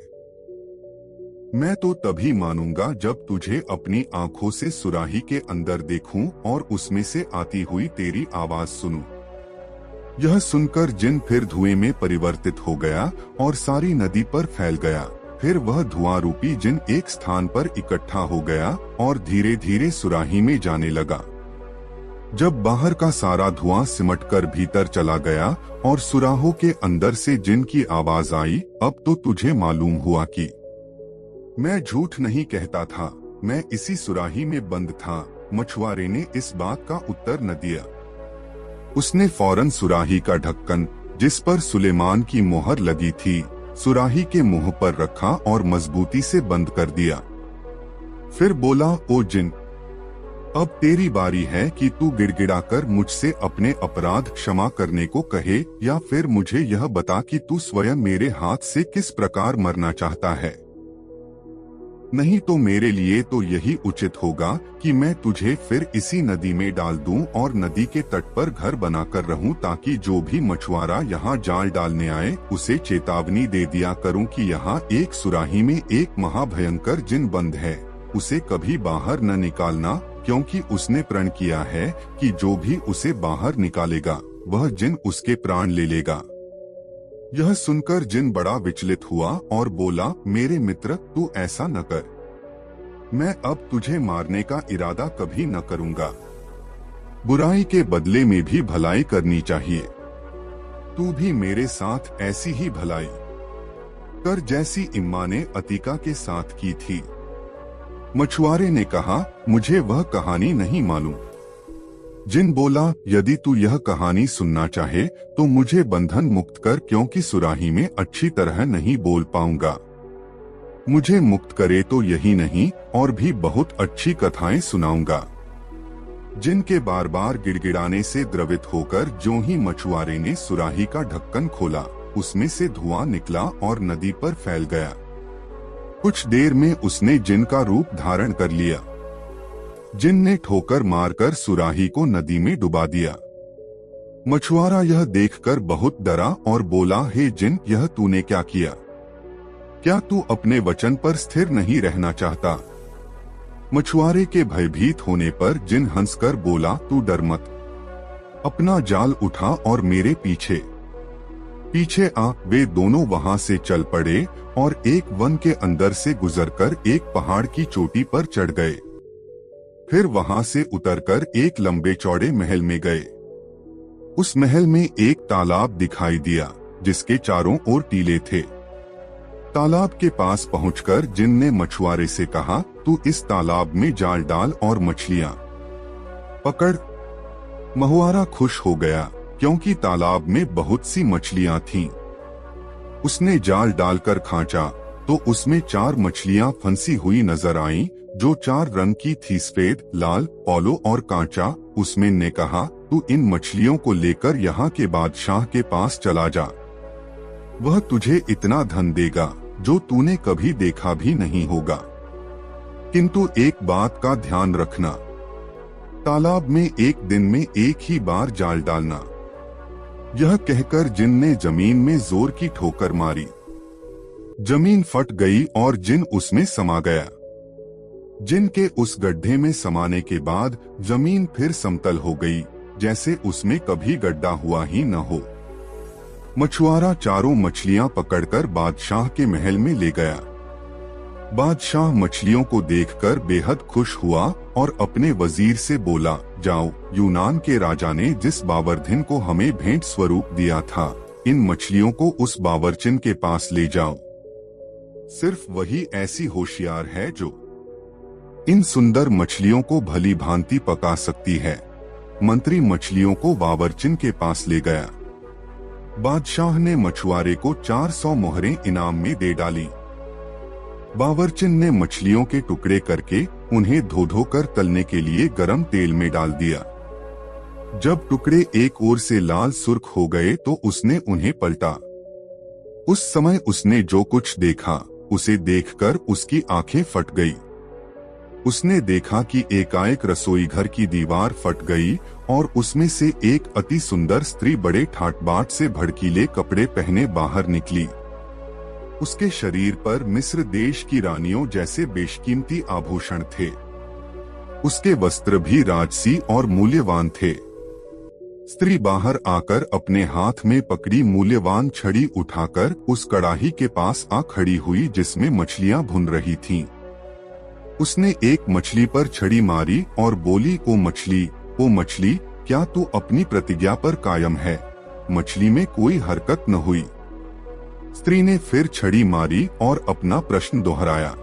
Speaker 3: मैं तो तभी मानूंगा जब तुझे अपनी आंखों से सुराही के अंदर देखूं और उसमें से आती हुई तेरी आवाज सुनूं। यह सुनकर जिन फिर धुएं में परिवर्तित हो गया और सारी नदी पर फैल गया। फिर वह धुआं रूपी जिन एक स्थान पर इकट्ठा हो गया और धीरे धीरे सुराही में जाने लगा। जब बाहर का सारा धुआं सिमटकर भीतर चला गया और सुराहों के अंदर से जिन की आवाज आई, अब तो तुझे मालूम हुआ कि मैं झूठ नहीं कहता था, मैं इसी सुराही में बंद था। मछुआरे ने इस बात का उत्तर न दिया। उसने फौरन सुराही का ढक्कन, जिस पर सुलेमान की मोहर लगी थी, सुराही के मुंह पर रखा और मजबूती से बंद कर दिया। फिर बोला, ओ जिन, अब तेरी बारी है कि तू गिड़गिड़ाकर मुझसे अपने अपराध क्षमा करने को कहे, या फिर मुझे यह बता कि तू स्वयं मेरे हाथ से किस प्रकार मरना चाहता है। नहीं तो मेरे लिए तो यही उचित होगा कि मैं तुझे फिर इसी नदी में डाल दूं और नदी के तट पर घर बनाकर रहूं, ताकि जो भी मछुआरा यहाँ जाल डालने आए उसे चेतावनी दे दिया करूं कि यहाँ एक सुराही में एक महाभयंकर जिन बंद है, उसे कभी बाहर न निकालना, क्योंकि उसने प्रण किया है कि जो भी उसे बाहर निकालेगा वह जिन उसके प्राण ले लेगा। यह सुनकर जिन बड़ा विचलित हुआ और बोला, मेरे मित्र, तू ऐसा न कर। मैं अब तुझे मारने का इरादा कभी न करूंगा। बुराई के बदले में भी भलाई करनी चाहिए। तू भी मेरे साथ ऐसी ही भलाई कर जैसी इम्मा ने अतीका के साथ की थी। मछुआरे ने कहा, मुझे वह कहानी नहीं मालूम। जिन बोला, यदि तू यह कहानी सुनना चाहे तो मुझे बंधन मुक्त कर, क्योंकि सुराही में अच्छी तरह नहीं बोल पाऊंगा। मुझे मुक्त करे तो यही नहीं और भी बहुत अच्छी कथाएं सुनाऊंगा। जिन के बार बार गिड़गिड़ाने से द्रवित होकर ज्यों ही मछुआरे ने सुराही का ढक्कन खोला, उसमें से धुआं निकला और नदी पर फैल गया। कुछ देर में उसने जिन का रूप धारण कर लिया। जिन ने ठोकर मारकर सुराही को नदी में डुबा दिया। मछुआरा यह देखकर बहुत डरा और बोला, हे जिन, यह तूने क्या किया? क्या तू अपने वचन पर स्थिर नहीं रहना चाहता? मछुआरे के भयभीत होने पर जिन हंसकर बोला, तू डर मत। अपना जाल उठा और मेरे पीछे पीछे आ। वे दोनों वहां से चल पड़े और एक वन के अंदर से गुजरकर एक पहाड़ की चोटी पर चढ़ गए। फिर वहां से उतरकर एक लंबे चौड़े महल में गए। उस महल में एक तालाब दिखाई दिया जिसके चारों ओर टीले थे। तालाब के पास पहुंचकर जिन ने मछुआरे से कहा, तू इस तालाब में जाल डाल और मछलियां पकड़। महुआरा खुश हो गया क्योंकि तालाब में बहुत सी मछलियां थीं। उसने जाल डालकर खांचा तो उसमें 4 मछलियां फंसी हुई नजर आईं, जो 4 रंग की थी, सफेद, लाल, पोलो और कांचा। उसमें ने कहा, तू इन मछलियों को लेकर यहाँ के बादशाह के पास चला जा। वह तुझे इतना धन देगा जो तूने कभी देखा भी नहीं होगा। किंतु एक बात का ध्यान रखना, तालाब में एक दिन में एक ही बार जाल डालना। यह कहकर जिन ने जमीन में जोर की ठोकर मारी। जमीन फट गई और जिन उसमें समा गया। जिन के उस गड्ढे में समाने के बाद जमीन फिर समतल हो गई। जैसे उसमें कभी गड्ढा हुआ ही न हो। मछुआरा चारों मछलियां पकड़कर बादशाह के महल में ले गया। बादशाह मछलियों को देखकर बेहद खुश हुआ और अपने वजीर से बोला, जाओ, यूनान के राजा ने जिस बावर्धिन को हमें भेंट स्वरूप दिया था, इन मछलियों को उस बावर्चिन के पास ले जाओ। सिर्फ वही ऐसी होशियार है जो इन सुंदर मछलियों को भली भांति पका सकती है। मंत्री मछलियों को बावर्चिन के पास ले गया। बादशाह ने मछुआरे को 400 मोहरें इनाम में दे डाली। बावर्चिन ने मछलियों के टुकड़े करके उन्हें धो धो कर तलने के लिए गरम तेल में डाल दिया। जब टुकड़े एक ओर से लाल सुर्ख हो गए तो उसने उन्हें पलटा। उस समय उसने जो कुछ देखा, उसे देखकर उसकी आंखें फट गई। उसने देखा कि एकाएक रसोई घर की दीवार फट गई और उसमें से एक अति सुंदर स्त्री बड़े ठाट बाट से भड़कीले कपड़े पहने बाहर निकली। उसके शरीर पर मिस्र देश की रानियों जैसे बेशकीमती आभूषण थे। उसके वस्त्र भी राजसी और मूल्यवान थे। स्त्री बाहर आकर अपने हाथ में पकड़ी मूल्यवान छड़ी उठाकर उस कड़ाही के पास आ खड़ी हुई जिसमें मछलियां भुन रही थीं। उसने एक मछली पर छड़ी मारी और बोली, ओ मछली, क्या तू अपनी प्रतिज्ञा पर कायम है? मछली में कोई हरकत न हुई। स्त्री ने फिर छड़ी मारी और अपना प्रश्न दोहराया।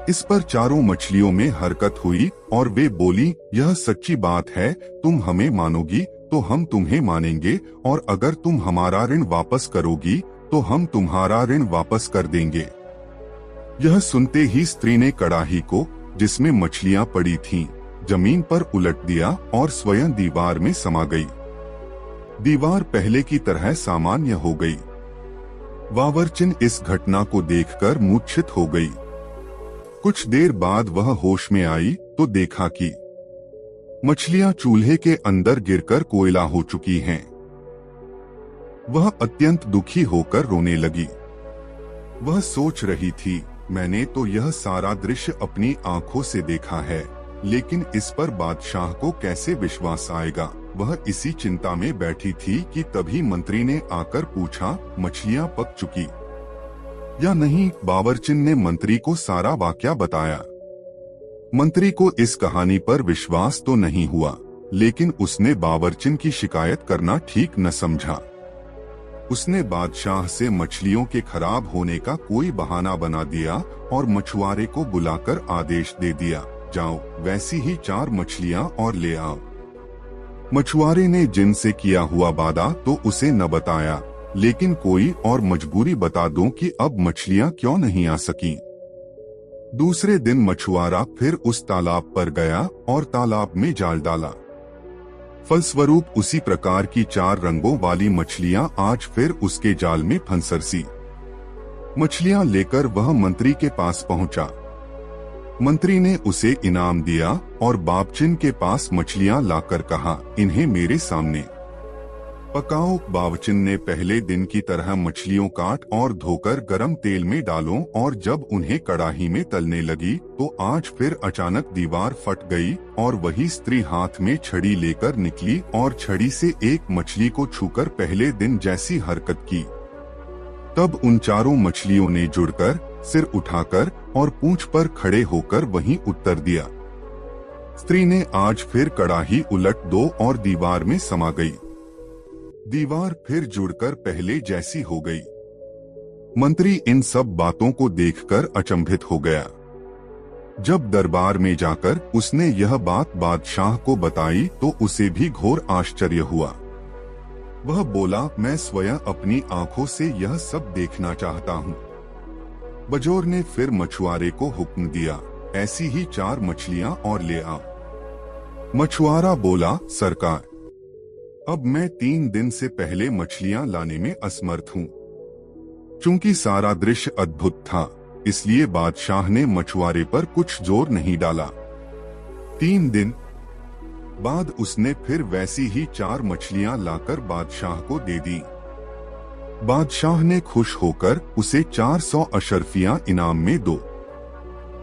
Speaker 3: इस पर चारों मछलियों में हरकत हुई और वे बोली, यह सच्ची बात है, तुम हमें मानोगी तो हम तुम्हें मानेंगे, और अगर तुम हमारा ऋण वापस करोगी तो हम तुम्हारा ऋण वापस कर देंगे। यह सुनते ही स्त्री ने कड़ाही को, जिसमें मछलियां पड़ी थीं, जमीन पर उलट दिया और स्वयं दीवार में समा गई। दीवार पहले की तरह सामान्य हो गई। बावर्चिन इस घटना को देखकर मूर्छित हो गई। कुछ देर बाद वह होश में आई तो देखा कि मछलियां चूल्हे के अंदर गिरकर कोयला हो चुकी हैं। वह अत्यंत दुखी होकर रोने लगी। वह सोच रही थी, मैंने तो यह सारा दृश्य अपनी आंखों से देखा है, लेकिन इस पर बादशाह को कैसे विश्वास आएगा। वह इसी चिंता में बैठी थी कि तभी मंत्री ने आकर पूछा, मछलियां पक चुकी या नहीं? बावर्चिन ने मंत्री को सारा वाकया बताया। मंत्री को इस कहानी पर विश्वास तो नहीं हुआ, लेकिन उसने बावर्चिन की शिकायत करना ठीक न समझा। उसने बादशाह से मछलियों के खराब होने का कोई बहाना बना दिया और मछुआरे को बुलाकर आदेश दे दिया, जाओ, वैसी ही 4 मछलियां और ले आओ। मछुआरे ने जिनसे किया हुआ वादा तो उसे न बताया, लेकिन कोई और मजबूरी बता दूं कि अब मछलियां क्यों नहीं आ सकी। दूसरे दिन मछुआरा फिर उस तालाब पर गया और तालाब में जाल डाला। फलस्वरूप उसी प्रकार की 4 रंगों वाली मछलियां आज फिर उसके जाल में फंसरसी। मछलियां लेकर वह मंत्री के पास पहुंचा। मंत्री ने उसे इनाम दिया और बावर्चिन के पास मछलियां लाकर कहा, इन्हें मेरे सामने पकाओ। बावर्चिन ने पहले दिन की तरह मछलियों काट और धोकर गरम तेल में डालो और जब उन्हें कड़ाही में तलने लगी तो आज फिर अचानक दीवार फट गई और वही स्त्री हाथ में छड़ी लेकर निकली और छड़ी से एक मछली को छूकर पहले दिन जैसी हरकत की। तब उन 4 मछलियों ने जुड़कर, सिर उठाकर और पूंछ पर खड़े होकर वहीं उत्तर दिया। स्त्री ने आज फिर कड़ाही उलट दो और दीवार में समा गई। दीवार फिर जुड़कर पहले जैसी हो गई। मंत्री इन सब बातों को देखकर अचंभित हो गया। जब दरबार में जाकर उसने यह बात बादशाह को बताई तो उसे भी घोर आश्चर्य हुआ। वह बोला, मैं स्वयं अपनी आंखों से यह सब देखना चाहता हूँ। बजोर ने फिर मछुआरे को हुक्म दिया, ऐसी ही 4 मछलियां और ले आओ। मछुआरा बोला, सरकार, अब मैं 3 दिन से पहले मछलियां लाने में असमर्थ हूँ। चूंकि सारा दृश्य अद्भुत था, इसलिए बादशाह ने मछुआरे पर कुछ जोर नहीं डाला। 3 दिन बाद उसने फिर वैसी ही 4 मछलियां लाकर बादशाह को दे दी। बादशाह ने खुश होकर उसे 400 अशर्फियां इनाम में दो।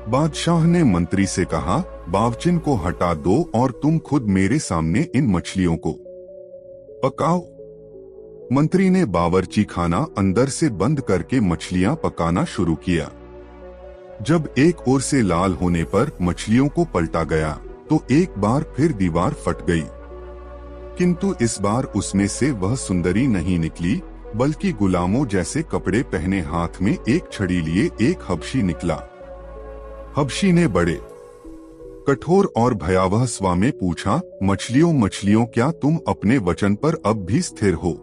Speaker 3: बादशाह ने मंत्री से कहा, बावचिन को हटा दो और तुम खुद मेरे सामने इन मछलियों को पकाओ। मंत्री ने बावर्ची खाना अंदर से बंद करके मछलियां पकाना शुरू किया। जब एक ओर से लाल होने पर मछलियों को पलटा गया तो एक बार फिर दीवार फट गई, किंतु इस बार उसमें से वह सुंदरी नहीं निकली, बल्कि गुलामों जैसे कपड़े पहने हाथ में एक छड़ी लिए एक हबशी निकला। हबशी ने बड़े कठोर और भयावह स्वर में पूछा, मछलियों मछलियों, क्या तुम अपने वचन पर अब भी स्थिर हो?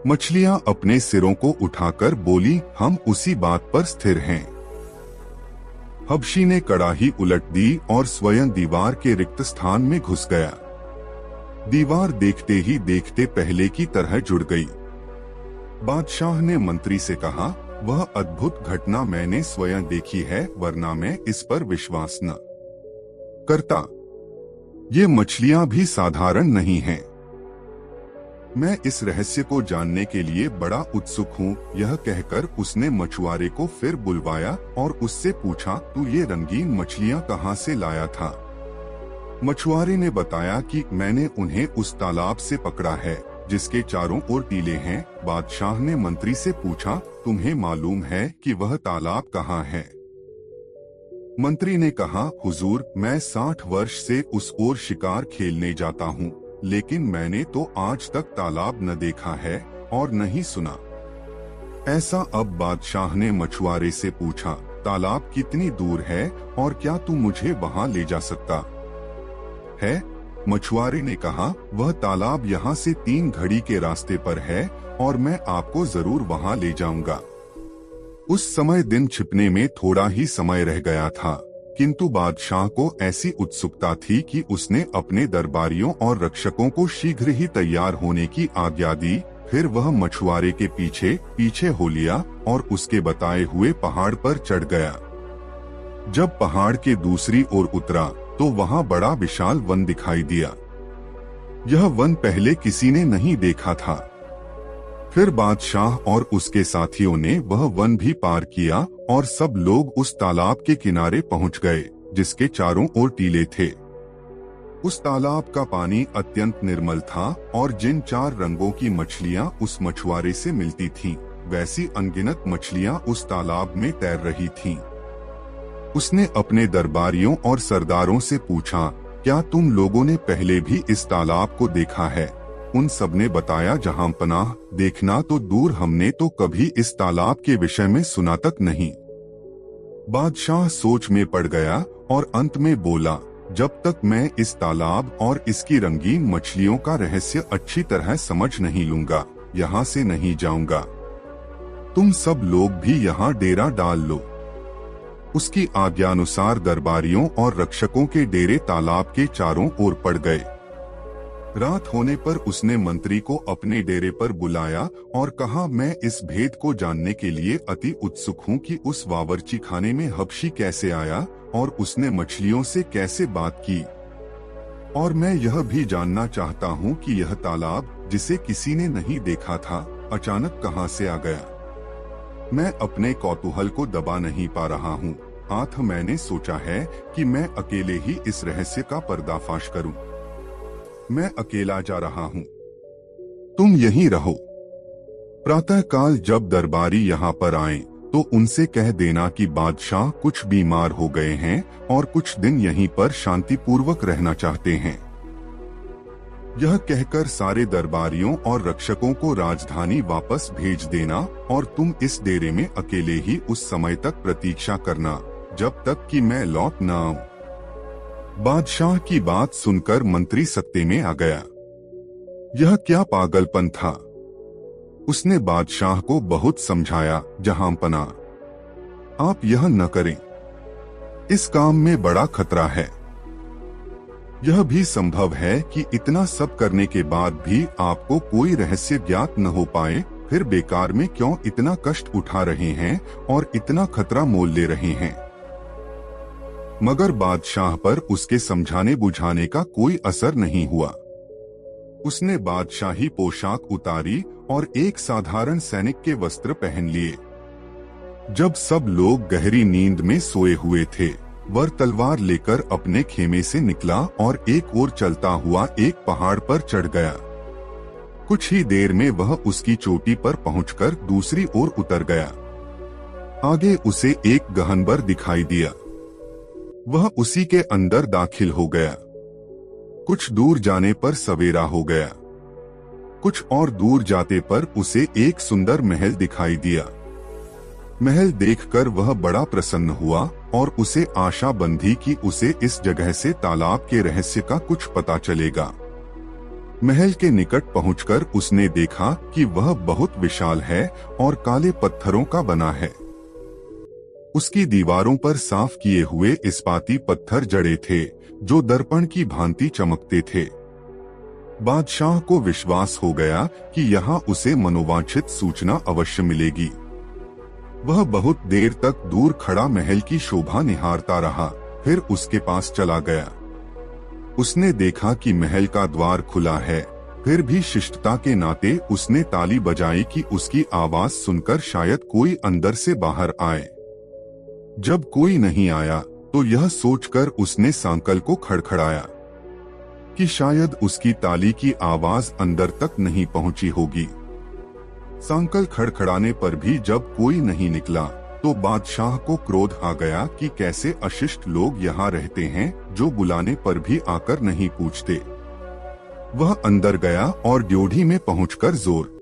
Speaker 3: मछलियां अपने सिरों को उठाकर बोली, हम उसी बात पर स्थिर हैं। हबशी ने कड़ाही उलट दी और स्वयं दीवार के रिक्त स्थान में घुस गया। दीवार देखते ही देखते पहले की तरह जुड़ गई। बादशाह ने मंत्री से कहा, वह अद्भुत घटना मैंने स्वयं देखी है, वरना मैं इस पर विश्वास न करता। ये मछलियां भी साधारण नहीं हैं। मैं इस रहस्य को जानने के लिए बड़ा उत्सुक हूँ। यह कहकर उसने मछुआरे को फिर बुलवाया और उससे पूछा, तू ये रंगीन मछलियां कहाँ से लाया था? मछुआरे ने बताया कि मैंने उन्हें उस तालाब से पकड़ा है जिसके चारों ओर टीले हैं। बादशाह ने मंत्री से पूछा, तुम्हें मालूम है कि वह तालाब कहाँ है? मंत्री ने कहा, हुजूर, मैं 60 वर्ष से उस ओर शिकार खेलने जाता हूँ, लेकिन मैंने तो आज तक तालाब न देखा है और न ही सुना। ऐसा अब बादशाह ने मछुआरे से पूछा, तालाब कितनी दूर है और क्या तू मुझे वहां ले जा सकता है? मछुआरे ने कहा, वह तालाब यहाँ से 3 घड़ी के रास्ते पर है और मैं आपको जरूर वहां ले जाऊंगा। उस समय दिन छिपने में थोड़ा ही समय रह गया था, किंतु बादशाह को ऐसी उत्सुकता थी कि उसने अपने दरबारियों और रक्षकों को शीघ्र ही तैयार होने की आज्ञा दी। फिर वह मछुआरे के पीछे पीछे हो लिया और उसके बताए हुए पहाड़ पर चढ़ गया। जब पहाड़ के दूसरी ओर उतरा तो वहां बड़ा विशाल वन दिखाई दिया। यह वन पहले किसी ने नहीं देखा था। फिर बादशाह और उसके साथियों ने वह वन भी पार किया और सब लोग उस तालाब के किनारे पहुंच गए जिसके चारों ओर टीले थे। उस तालाब का पानी अत्यंत निर्मल था और जिन 4 रंगों की मछलियां उस मछुआरे से मिलती थीं, वैसी अनगिनत मछलियां उस तालाब में तैर रही थीं। उसने अपने दरबारियों और सरदारों से पूछा, क्या तुम लोगों ने पहले भी इस तालाब को देखा है? उन सब ने बताया जहां पनाह, देखना तो दूर हमने तो कभी इस तालाब के विषय में सुना तक नहीं। बादशाह सोच में पड़ गया और अंत में बोला, जब तक मैं इस तालाब और इसकी रंगीन मछलियों का रहस्य अच्छी तरह समझ नहीं लूंगा, यहाँ से नहीं जाऊंगा। तुम सब लोग भी यहाँ डेरा डाल लो। उसकी आज्ञानुसार दरबारियों और रक्षकों के डेरे तालाब के चारों ओर पड़ गए। रात होने पर उसने मंत्री को अपने डेरे पर बुलाया और कहा, मैं इस भेद को जानने के लिए अति उत्सुक हूँ कि उस बावर्ची खाने में हबशी कैसे आया और उसने मछलियों से कैसे बात की। और मैं यह भी जानना चाहता हूँ कि यह तालाब, जिसे किसी ने नहीं देखा था, अचानक कहाँ से आ गया। मैं अपने कौतूहल को दबा नहीं पा रहा हूँ। आठ मैंने सोचा है कि मैं अकेले ही इस रहस्य का पर्दाफाश करूं। मैं अकेला जा रहा हूं, तुम यहीं रहो। प्रातःकाल जब दरबारी यहाँ पर आए तो उनसे कह देना कि बादशाह कुछ बीमार हो गए हैं और कुछ दिन यहीं पर शांतिपूर्वक रहना चाहते हैं। यह कहकर सारे दरबारियों और रक्षकों को राजधानी वापस भेज देना और तुम इस डेरे में अकेले ही उस समय तक प्रतीक्षा करना जब तक कि मैं लौट न आऊं। बादशाह की बात सुनकर मंत्री सत्ते में आ गया। यह क्या पागलपन था। उसने बादशाह को बहुत समझाया, जहांपना आप यह न करें, इस काम में बड़ा खतरा है। यह भी संभव है कि इतना सब करने के बाद भी आपको कोई रहस्य ज्ञात न हो पाए, फिर बेकार में क्यों इतना कष्ट उठा रहे हैं और इतना खतरा मोल ले रहे हैं। मगर बादशाह पर उसके समझाने बुझाने का कोई असर नहीं हुआ। उसने बादशाही पोशाक उतारी और एक साधारण सैनिक के वस्त्र पहन लिए। जब सब लोग गहरी नींद में सोए हुए थे, वह तलवार लेकर अपने खेमे से निकला और एक ओर चलता हुआ एक पहाड़ पर चढ़ गया। कुछ ही देर में वह उसकी चोटी पर पहुंचकर दूसरी ओर उतर गया। आगे उसे एक गहनबर दिखाई दिया। वह उसी के अंदर दाखिल हो गया। कुछ दूर जाने पर सवेरा हो गया। कुछ और दूर जाते पर उसे एक सुंदर महल दिखाई दिया। महल देखकर वह बड़ा प्रसन्न हुआ और उसे आशा बंधी कि उसे इस जगह से तालाब के रहस्य का कुछ पता चलेगा। महल के निकट पहुंचकर उसने देखा कि वह बहुत विशाल है और काले पत्थरों का बना है। उसकी दीवारों पर साफ किए हुए इस्पाती पत्थर जड़े थे जो दर्पण की भांति चमकते थे। बादशाह को विश्वास हो गया कि यहाँ उसे मनोवांछित सूचना अवश्य मिलेगी। वह बहुत देर तक दूर खड़ा महल की शोभा निहारता रहा, फिर उसके पास चला गया। उसने देखा कि महल का द्वार खुला है, फिर भी शिष्टता के नाते उसने ताली बजाई कि उसकी आवाज सुनकर शायद कोई अंदर से बाहर आए। जब कोई नहीं आया तो यह सोचकर उसने सांकल को खड़खड़ाया कि शायद उसकी ताली की आवाज अंदर तक नहीं पहुंची होगी। सांकल खड़खड़ाने पर भी जब कोई नहीं निकला तो बादशाह को क्रोध आ गया कि कैसे अशिष्ट लोग यहाँ रहते हैं जो बुलाने पर भी आकर नहीं पूछते। वह अंदर गया और ड्योढ़ी में पहुंचकर जोर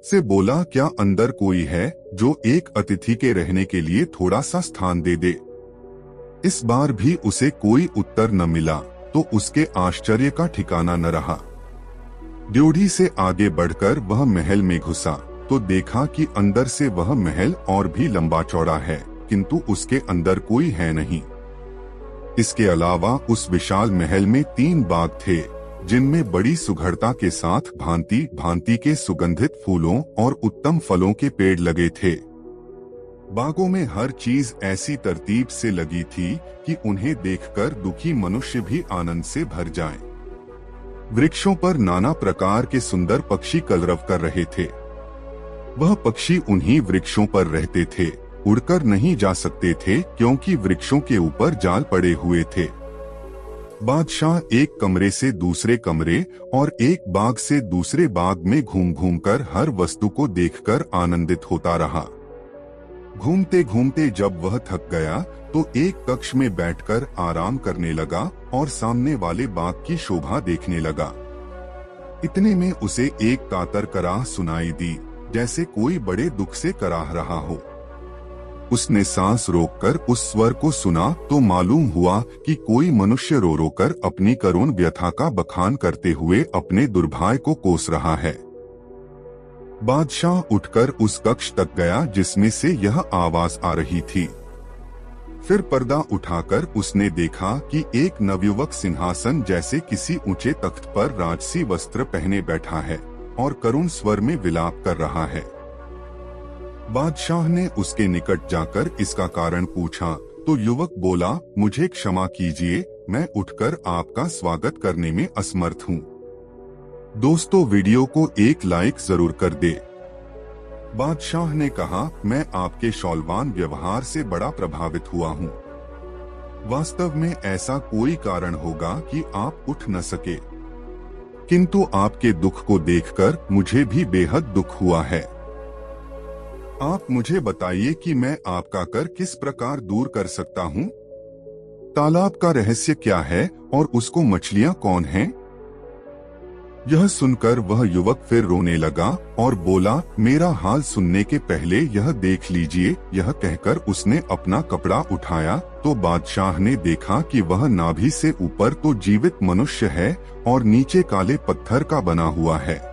Speaker 3: से बोला, क्या अंदर कोई है जो एक अतिथि के रहने के लिए थोड़ा सा स्थान दे दे। इस बार भी उसे कोई उत्तर न मिला तो उसके आश्चर्य का ठिकाना न रहा। ड्योढ़ी से आगे बढ़कर वह महल में घुसा तो देखा कि अंदर से वह महल और भी लंबा चौड़ा है, किंतु उसके अंदर कोई है नहीं। इसके अलावा उस विशाल महल में 3 बाग थे जिनमें बड़ी सुघड़ता के साथ भांति भांति के सुगंधित फूलों और उत्तम फलों के पेड़ लगे थे। बागों में हर चीज ऐसी तरतीब से लगी थी कि उन्हें देखकर दुखी मनुष्य भी आनंद से भर जाएं। वृक्षों पर नाना प्रकार के सुंदर पक्षी कलरव कर रहे थे। वह पक्षी उन्हीं वृक्षों पर रहते थे, उड़कर नहीं जा सकते थे क्योंकि वृक्षों के ऊपर जाल पड़े हुए थे। बादशाह एक कमरे से दूसरे कमरे और एक बाग से दूसरे बाग में घूम घूमकर हर वस्तु को देखकर आनंदित होता रहा। घूमते घूमते जब वह थक गया तो एक कक्ष में बैठकर आराम करने लगा और सामने वाले बाग की शोभा देखने लगा। इतने में उसे एक कातर कराह सुनाई दी, जैसे कोई बड़े दुख से कराह रहा हो। उसने सांस रोककर उस स्वर को सुना तो मालूम हुआ कि कोई मनुष्य रो रो कर अपनी करुण व्यथा का बखान करते हुए अपने दुर्भाग्य को कोस रहा है। बादशाह उठकर उस कक्ष तक गया जिसमें से यह आवाज आ रही थी। फिर पर्दा उठाकर उसने देखा कि एक नवयुवक सिंहासन जैसे किसी ऊंचे तख्त पर राजसी वस्त्र पहने बैठा है और करुण स्वर में विलाप कर रहा है। बादशाह ने उसके निकट जाकर इसका कारण पूछा तो युवक बोला, मुझे क्षमा कीजिए, मैं उठकर आपका स्वागत करने में असमर्थ हूँ। दोस्तों, वीडियो को एक लाइक जरूर कर दे। बादशाह ने कहा, मैं आपके शौलवान व्यवहार से बड़ा प्रभावित हुआ हूँ। वास्तव में ऐसा कोई कारण होगा कि आप उठ न सके, किंतु आपके दुख को देखकर मुझे भी बेहद दुख हुआ है। आप मुझे बताइए कि मैं आपका कर किस प्रकार दूर कर सकता हूँ। तालाब का रहस्य क्या है और उसको मछलियाँ कौन हैं? यह सुनकर वह युवक फिर रोने लगा और बोला, मेरा हाल सुनने के पहले यह देख लीजिए। यह कहकर उसने अपना कपड़ा उठाया तो बादशाह ने देखा कि वह नाभि से ऊपर तो जीवित मनुष्य है और नीचे काले पत्थर का बना हुआ है।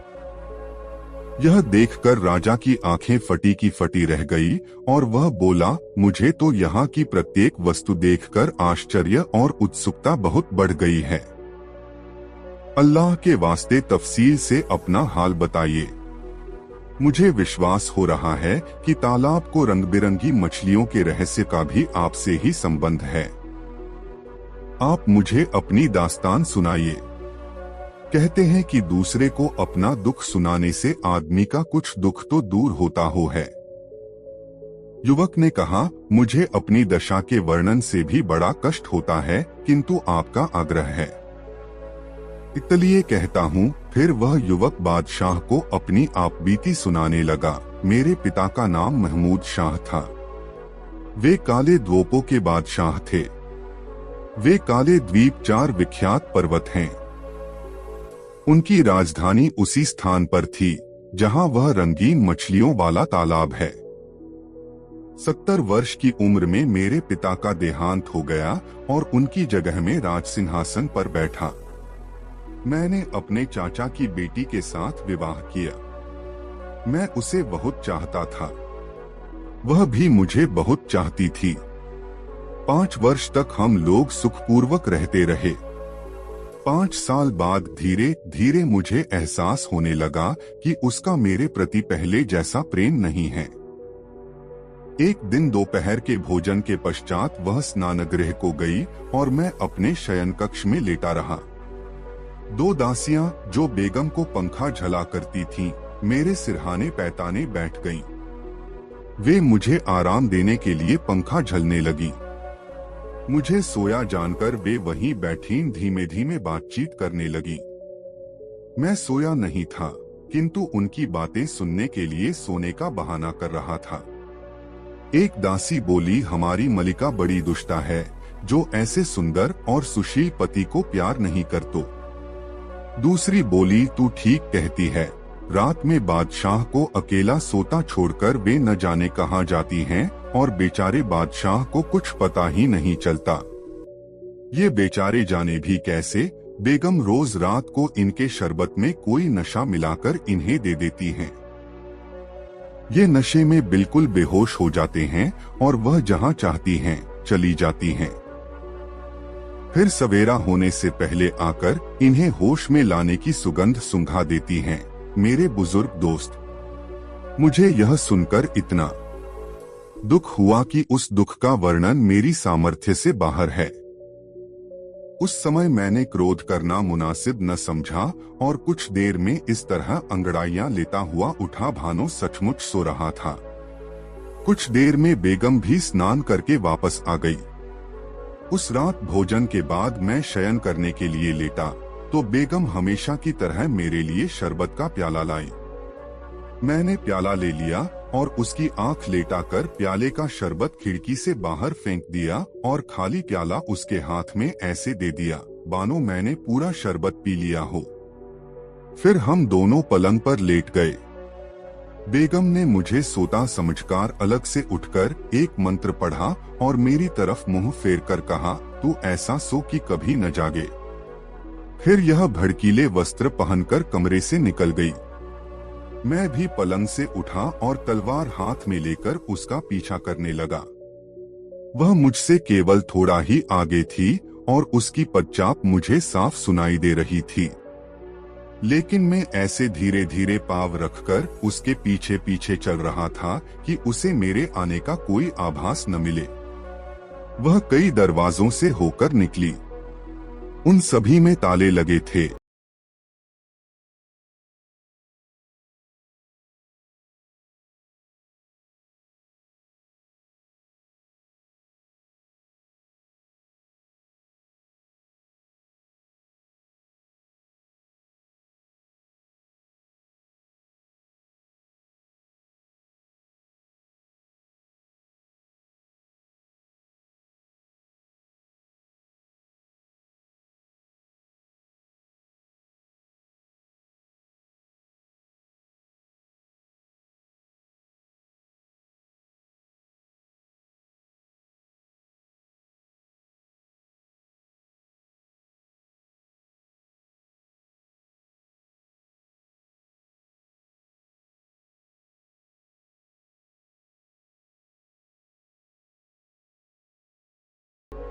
Speaker 3: यह देखकर राजा की आंखें फटी की फटी रह गई और वह बोला, मुझे तो यहाँ की प्रत्येक वस्तु देखकर आश्चर्य और उत्सुकता बहुत बढ़ गई है। अल्लाह के वास्ते तफसील से अपना हाल बताइए। मुझे विश्वास हो रहा है कि तालाब को रंग बिरंगी मछलियों के रहस्य का भी आपसे ही संबंध है। आप मुझे अपनी दास्तान सुनाइए। कहते हैं कि दूसरे को अपना दुख सुनाने से आदमी का कुछ दुख तो दूर होता हो है। युवक ने कहा, मुझे अपनी दशा के वर्णन से भी बड़ा कष्ट होता है, किंतु आपका आग्रह है इसलिए कहता हूँ। फिर वह युवक बादशाह को अपनी आपबीती सुनाने लगा। मेरे पिता का नाम महमूद शाह था। वे काले द्वीपों के बादशाह थे। वे काले द्वीप 4 विख्यात पर्वत हैं। उनकी राजधानी उसी स्थान पर थी जहाँ वह रंगीन मछलियों वाला तालाब है। 70 वर्ष की उम्र में मेरे पिता का देहांत हो गया और उनकी जगह में राज सिंहासन पर बैठा। मैंने अपने चाचा की बेटी के साथ विवाह किया। मैं उसे बहुत चाहता था, वह भी मुझे बहुत चाहती थी। 5 वर्ष तक हम लोग सुखपूर्वक रहते रहे। 5 साल बाद धीरे धीरे मुझे एहसास होने लगा कि उसका मेरे प्रति पहले जैसा प्रेम नहीं है। एक दिन दोपहर के भोजन के पश्चात वह स्नानगृह को गई और मैं अपने शयन कक्ष में लेटा रहा। 2 दासियां जो बेगम को पंखा झला करती थीं, मेरे सिरहाने पैताने बैठ गईं। वे मुझे आराम देने के लिए पंखा झलने लगी। मुझे सोया जानकर वे वहीं बैठी धीमे धीमे बातचीत करने लगी। मैं सोया नहीं था, किंतु उनकी बातें सुनने के लिए सोने का बहाना कर रहा था। एक दासी बोली, हमारी मलिका बड़ी दुष्टा है, जो ऐसे सुंदर और सुशील पति को प्यार नहीं करतो। दूसरी बोली, तू ठीक कहती है। रात में बादशाह को अकेला सोता छोड़कर वे न जाने कहां जाती हैं और बेचारे बादशाह को कुछ पता ही नहीं चलता। ये बेचारे जाने भी कैसे, बेगम रोज रात को इनके शरबत में कोई नशा मिलाकर इन्हें दे देती हैं। ये नशे में बिल्कुल बेहोश हो जाते हैं और वह जहां चाहती हैं चली जाती हैं। फिर सवेरा होने से पहले आकर इन्हें होश में लाने की सुगंध सूंघा देती हैं। मेरे बुजुर्ग दोस्त, मुझे यह सुनकर इतना दुख हुआ कि उस दुख का वर्णन मेरी सामर्थ्य से बाहर है। उस समय मैंने क्रोध करना मुनासिब न समझा और कुछ देर में इस तरह अंगड़ाइयां लेता हुआ उठा भानो सचमुच सो रहा था। कुछ देर में बेगम भी स्नान करके वापस आ गई। उस रात भोजन के बाद मैं शयन करने के लिए लेटा तो बेगम हमेशा की तरह मेरे लिए शरबत का प्याला लाई। मैंने प्याला ले लिया और उसकी आंख लेटाकर प्याले का शरबत खिड़की से बाहर फेंक दिया और खाली प्याला उसके हाथ में ऐसे दे दिया, बानो मैंने पूरा शरबत पी लिया हो। फिर हम दोनों पलंग पर लेट गए। बेगम ने मुझे सोता समझकर अलग से उठकर एक मंत्र पढ़ा और मेरी तरफ मुंह फेर कर कहा, तू ऐसा सो कि कभी न जागे। फिर यह भड़कीले वस्त्र पहनकर कमरे से निकल गई। मैं भी पलंग से उठा और तलवार हाथ में लेकर उसका पीछा करने लगा। वह मुझसे केवल थोड़ा ही आगे थी और उसकी पदचाप मुझे साफ सुनाई दे रही थी, लेकिन मैं ऐसे धीरे धीरे पाँव रखकर उसके पीछे पीछे चल रहा था कि उसे मेरे आने का कोई आभास न मिले। वह कई दरवाजों से होकर निकली। उन सभी में ताले लगे थे।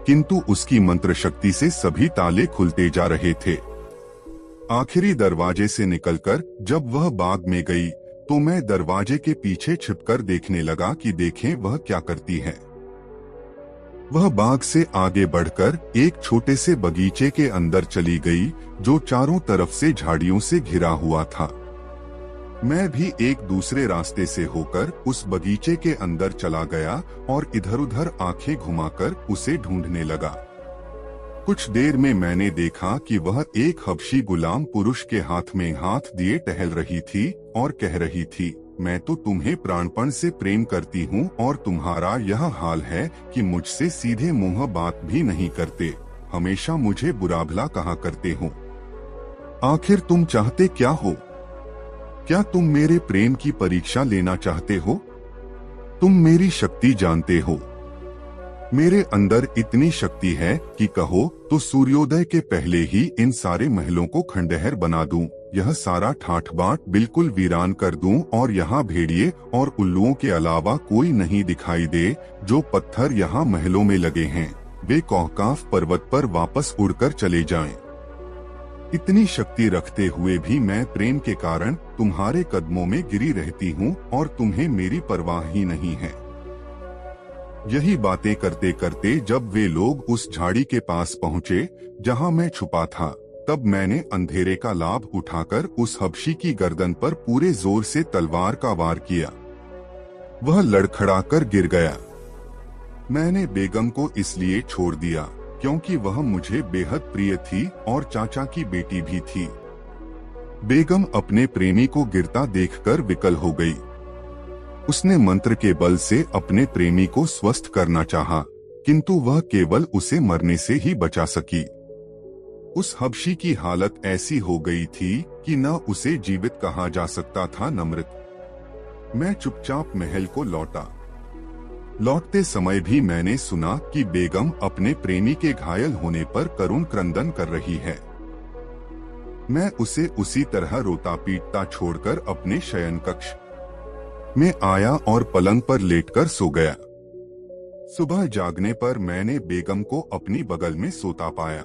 Speaker 3: किंतु उसकी मंत्र शक्ति से सभी ताले खुलते जा रहे थे। आखिरी दरवाजे से निकलकर जब वह बाग में गई तो मैं दरवाजे के पीछे छिपकर देखने लगा कि देखें वह क्या करती है। वह बाग से आगे बढ़कर एक छोटे से बगीचे के अंदर चली गई जो चारों तरफ से झाड़ियों से घिरा हुआ था। मैं भी एक दूसरे रास्ते से होकर उस बगीचे के अंदर चला गया और इधर उधर आंखें घुमाकर उसे ढूंढने लगा। कुछ देर में मैंने देखा कि वह एक हबशी गुलाम पुरुष के हाथ में हाथ दिए टहल रही थी और कह रही थी, मैं तो तुम्हें प्राणपण से प्रेम करती हूँ और तुम्हारा यह हाल है कि मुझसे सीधे मुंह बात भी नहीं करते, हमेशा मुझे बुरा भला कहा करते हो। आखिर तुम चाहते क्या हो? क्या तुम मेरे प्रेम की परीक्षा लेना चाहते हो? तुम मेरी शक्ति जानते हो। मेरे अंदर इतनी शक्ति है कि कहो तो सूर्योदय के पहले ही इन सारे महलों को खंडहर बना दूं, यह सारा ठाठ बाट बिल्कुल वीरान कर दूं और यहाँ भेड़िए और उल्लुओं के अलावा कोई नहीं दिखाई दे। जो पत्थर यहाँ महलों में लगे हैं वे कौकाफ पर्वत पर वापस उड़कर चले जाएं। इतनी शक्ति रखते हुए भी मैं प्रेम के कारण तुम्हारे कदमों में गिरी रहती हूँ और तुम्हें मेरी परवाह ही नहीं है। यही बातें करते करते जब वे लोग उस झाड़ी के पास पहुँचे जहाँ मैं छुपा था, तब मैंने अंधेरे का लाभ उठाकर उस हबशी की गर्दन पर पूरे जोर से तलवार का वार किया। वह लड़खड़ाकर गिर गया। मैंने बेगम को इसलिए छोड़ दिया क्योंकि वह मुझे बेहद प्रिय थी और चाचा की बेटी भी थी। बेगम अपने प्रेमी को गिरता देखकर विकल हो गई। उसने मंत्र के बल से अपने प्रेमी को स्वस्थ करना चाहा, किंतु वह केवल उसे मरने से ही बचा सकी। उस हबशी की हालत ऐसी हो गई थी कि न उसे जीवित कहा जा सकता था न मृत। मैं चुपचाप महल को लौटा। लौटते समय भी मैंने सुना कि बेगम अपने प्रेमी के घायल होने पर करुण क्रंदन कर रही है। मैं उसे उसी तरह रोता पीटता छोड़कर अपने शयन कक्ष में आया और पलंग पर लेटकर सो गया। सुबह जागने पर मैंने बेगम को अपनी बगल में सोता पाया।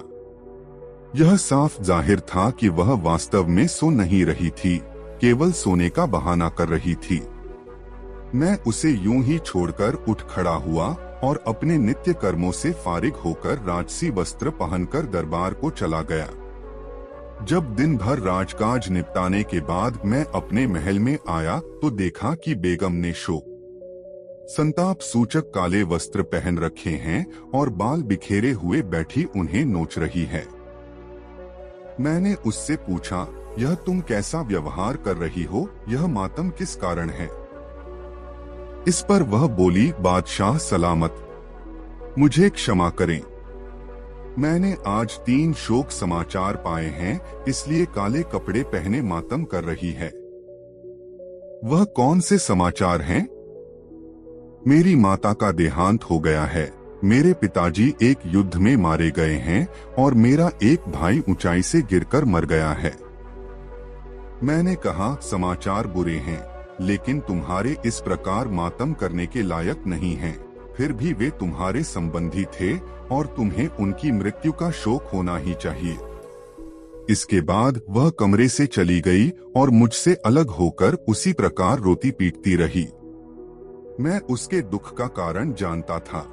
Speaker 3: यह साफ जाहिर था कि वह वास्तव में सो नहीं रही थी, केवल सोने का बहाना कर रही थी। मैं उसे यूं ही छोड़कर उठ खड़ा हुआ और अपने नित्य कर्मों से फारिग होकर राजसी वस्त्र पहनकर दरबार को चला गया। जब दिन भर राजकाज निपटाने के बाद मैं अपने महल में आया तो देखा कि बेगम ने शोक संताप सूचक काले वस्त्र पहन रखे हैं और बाल बिखेरे हुए बैठी उन्हें नोच रही है। मैंने उससे पूछा, यह तुम कैसा व्यवहार कर रही हो? यह मातम किस कारण है? इस पर वह बोली, बादशाह सलामत, मुझे क्षमा करें। मैंने आज 3 शोक समाचार पाए हैं, इसलिए काले कपड़े पहने मातम कर रही है। वह कौन से समाचार हैं? मेरी माता का देहांत हो गया है, मेरे पिताजी एक युद्ध में मारे गए हैं और मेरा एक भाई ऊंचाई से गिरकर मर गया है। मैंने कहा, समाचार बुरे हैं, लेकिन तुम्हारे इस प्रकार मातम करने के लायक नहीं हैं। फिर भी वे तुम्हारे संबंधी थे और तुम्हें उनकी मृत्यु का शोक होना ही चाहिए। इसके बाद वह कमरे से चली गई और मुझसे अलग होकर उसी प्रकार रोती पीटती रही। मैं उसके दुख का कारण जानता था,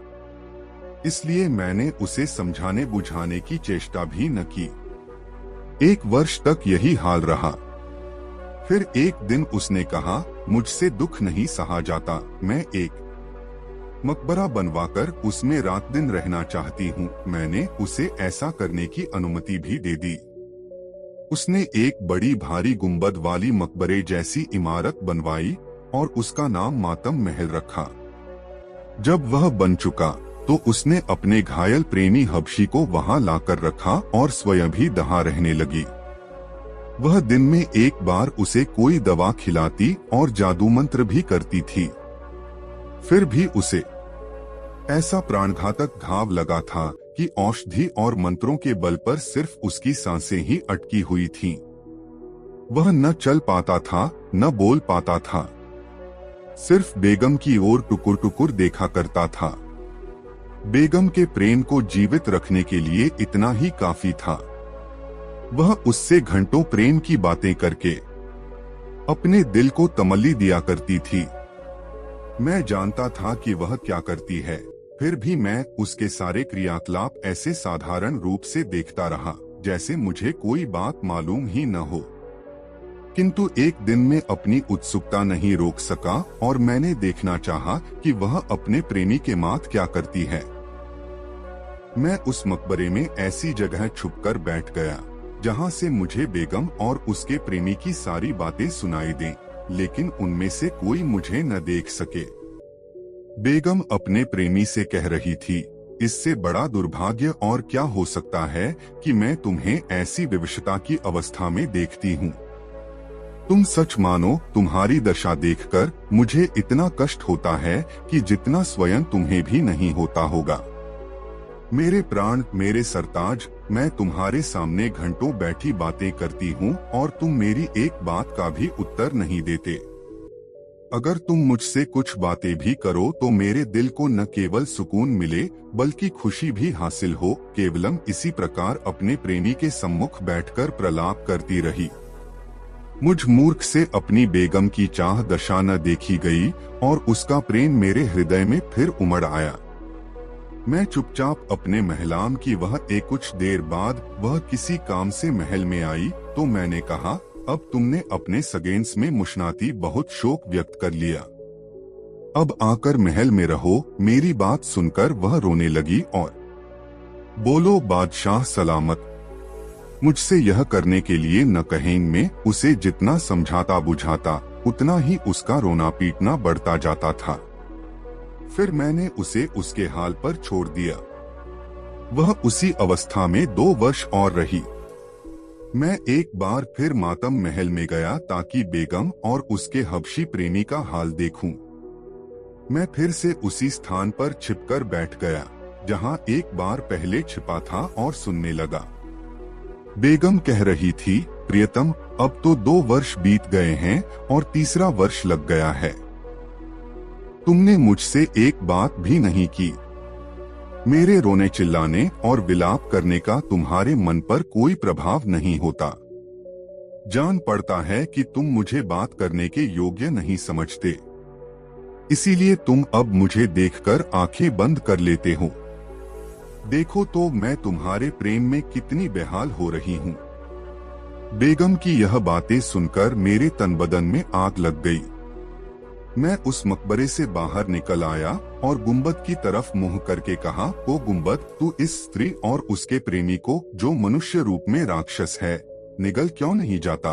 Speaker 3: इसलिए मैंने उसे समझाने बुझाने की चेष्टा भी न की। 1 वर्ष तक यही हाल रहा। फिर एक दिन उसने कहा, मुझसे दुख नहीं सहा जाता, मैं एक मकबरा बनवाकर उसमें रात दिन रहना चाहती हूँ। मैंने उसे ऐसा करने की अनुमति भी दे दी। उसने एक बड़ी भारी गुंबद वाली मकबरे जैसी इमारत बनवाई और उसका नाम मातम महल रखा। जब वह बन चुका तो उसने अपने घायल प्रेमी हबशी को वहां लाकर रखा और स्वयं भी दहा रहने लगी। वह दिन में एक बार उसे कोई दवा खिलाती और जादू मंत्र भी करती थी। फिर भी उसे ऐसा प्राणघातक घाव लगा था कि औषधि और मंत्रों के बल पर सिर्फ उसकी सांसें ही अटकी हुई थीं। वह न चल पाता था, न बोल पाता था, सिर्फ बेगम की ओर टुकुर टुकुर देखा करता था। बेगम के प्रेम को जीवित रखने के लिए इतना ही काफी था। वह उससे घंटों प्रेम की बातें करके अपने दिल को तमल्ली दिया करती थी। मैं जानता था कि वह क्या करती है, फिर भी मैं उसके सारे क्रियाकलाप ऐसे साधारण रूप से देखता रहा जैसे मुझे कोई बात मालूम ही न हो। किंतु एक दिन में अपनी उत्सुकता नहीं रोक सका और मैंने देखना चाहा कि वह अपने प्रेमी के माथ क्या करती है। मैं उस मकबरे में ऐसी जगह छुपकर बैठ गया जहां से मुझे बेगम और उसके प्रेमी की सारी बातें सुनाई दें, लेकिन उनमें से कोई मुझे न देख सके। बेगम अपने प्रेमी से कह रही थी, इससे बड़ा दुर्भाग्य और क्या हो सकता है कि मैं तुम्हें ऐसी विवशता की अवस्था में देखती हूँ। तुम सच मानो, तुम्हारी दशा देखकर मुझे इतना कष्ट होता है कि जितना स्वयं तुम्हें भी नहीं होता होगा। मेरे प्राण, मेरे सरताज, मैं तुम्हारे सामने घंटों बैठी बातें करती हूँ और तुम मेरी एक बात का भी उत्तर नहीं देते। अगर तुम मुझसे कुछ बातें भी करो तो मेरे दिल को न केवल सुकून मिले बल्कि खुशी भी हासिल हो। केवलम इसी प्रकार अपने प्रेमी के सम्मुख बैठकर प्रलाप करती रही। मुझ मूर्ख से अपनी बेगम की चाह दशा न देखी गई और उसका प्रेम मेरे हृदय में फिर उमड़ आया। मैं चुपचाप अपने महलाम की वह कुछ देर बाद वह किसी काम से महल में आई तो मैंने कहा, अब तुमने अपने सगेंस में मुशनाती बहुत शोक व्यक्त कर लिया, अब आकर महल में रहो। मेरी बात सुनकर वह रोने लगी और बोलो, बादशाह सलामत। मुझसे यह करने के लिए न कहें। मैं उसे जितना समझाता बुझाता उतना ही उसका रोना पीटना बढ़ता जाता था। फिर मैंने उसे उसके हाल पर छोड़ दिया। वह उसी अवस्था में 2 वर्ष और रही। मैं एक बार फिर मातम महल में गया ताकि बेगम और उसके हबशी प्रेमी का हाल देखूं। मैं फिर से उसी स्थान पर छिपकर बैठ गया जहां एक बार पहले छिपा था और सुनने लगा। बेगम कह रही थी, प्रियतम, अब तो 2 वर्ष बीत गए हैं और 3रा वर्ष लग गया है। तुमने मुझसे एक बात भी नहीं की। मेरे रोने चिल्लाने और विलाप करने का तुम्हारे मन पर कोई प्रभाव नहीं होता। जान पड़ता है कि तुम मुझे बात करने के योग्य नहीं समझते, इसीलिए तुम अब मुझे देखकर आंखें बंद कर लेते हो। देखो तो मैं तुम्हारे प्रेम में कितनी बेहाल हो रही हूँ। बेगम की यह बातें सुनकर मेरे तन बदन में आग लग गई। मैं उस मकबरे से बाहर निकल आया और गुंबद की तरफ मुंह करके कहा, ओ गुंबद, तू इस स्त्री और उसके प्रेमी को, जो मनुष्य रूप में राक्षस है, निगल क्यों नहीं जाता?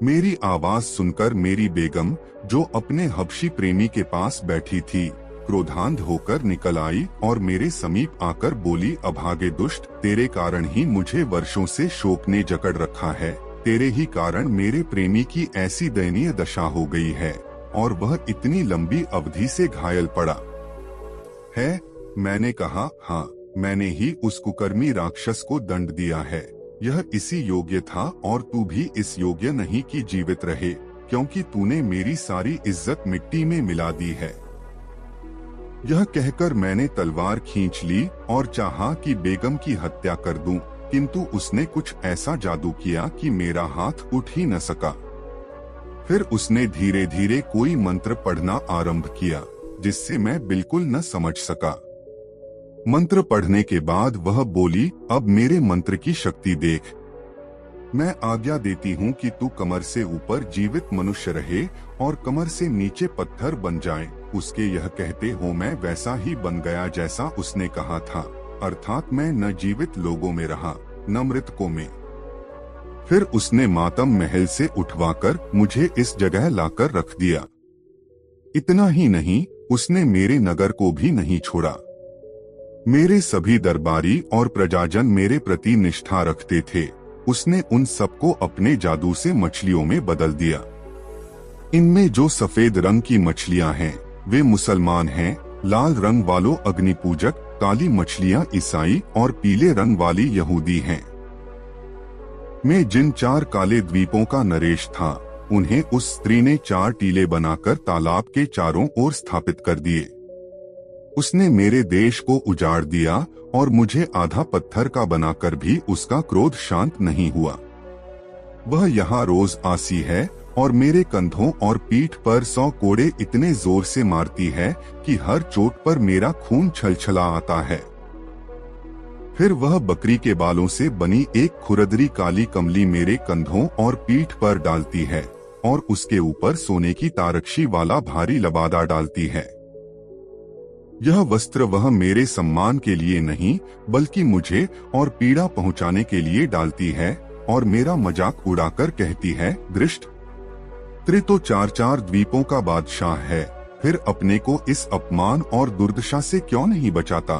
Speaker 3: मेरी आवाज सुनकर मेरी बेगम, जो अपने हबशी प्रेमी के पास बैठी थी, क्रोधांध होकर निकल आई और मेरे समीप आकर बोली, अभागे दुष्ट, तेरे कारण ही मुझे वर्षों से शोक ने जकड़ रखा है। तेरे ही कारण मेरे प्रेमी की ऐसी दयनीय दशा हो गई है और वह इतनी लंबी अवधि से घायल पड़ा है। मैंने कहा, हाँ, मैंने ही उस कुकर्मी राक्षस को दंड दिया है। यह इसी योग्य था और तू भी इस योग्य नहीं कि जीवित रहे, क्योंकि तूने मेरी सारी इज्जत मिट्टी में मिला दी है। यह कहकर मैंने तलवार खींच ली और चाहा कि बेगम की हत्या कर दूं, किंतु उसने कुछ ऐसा जादू किया कि मेरा हाथ उठ ही न सका। फिर उसने धीरे धीरे कोई मंत्र पढ़ना आरंभ किया, जिससे मैं बिल्कुल न समझ सका। मंत्र पढ़ने के बाद वह बोली, अब मेरे मंत्र की शक्ति देख। मैं आज्ञा देती हूँ कि तू कमर से ऊपर जीवित मनुष्य रहे और कमर से नीचे पत्थर बन जाए। उसके यह कहते हो मैं वैसा ही बन गया जैसा उसने कहा था, अर्थात मैं न जीवित लोगों में रहा न मृतकों में। फिर उसने मातम महल से उठवाकर मुझे इस जगह लाकर रख दिया। इतना ही नहीं, उसने मेरे नगर को भी नहीं छोड़ा। मेरे सभी दरबारी और प्रजाजन मेरे प्रति निष्ठा रखते थे। उसने उन सबको अपने जादू से मछलियों में बदल दिया। इनमें जो सफेद रंग की मछलियां हैं वे मुसलमान हैं, लाल रंग वालों अग्नि पूजक, काली मछलियां ईसाई और पीले रंग वाली यहूदी हैं। मैं जिन 4 काले द्वीपों का नरेश था, उन्हें उस स्त्री ने 4 टीले बनाकर तालाब के चारों ओर स्थापित कर दिए। उसने मेरे देश को उजाड़ दिया और मुझे आधा पत्थर का बनाकर भी उसका क्रोध शांत नहीं हुआ। वह यहाँ रोज आसी है और मेरे कंधों और पीठ पर 100 कोड़े इतने जोर से मारती है कि हर चोट पर मेरा खून छलछला आता है। फिर वह बकरी के बालों से बनी एक खुरदरी काली कमली मेरे कंधों और पीठ पर डालती है और उसके ऊपर सोने की तारकशी वाला भारी लबादा डालती है। यह वस्त्र वह मेरे सम्मान के लिए नहीं बल्कि मुझे और पीड़ा पहुंचाने के लिए डालती है और मेरा मजाक उड़ाकर कहती है, दृष्ट, त्रि तो 4 द्वीपों का बादशाह है, फिर अपने को इस अपमान और दुर्दशा से क्यों नहीं बचाता।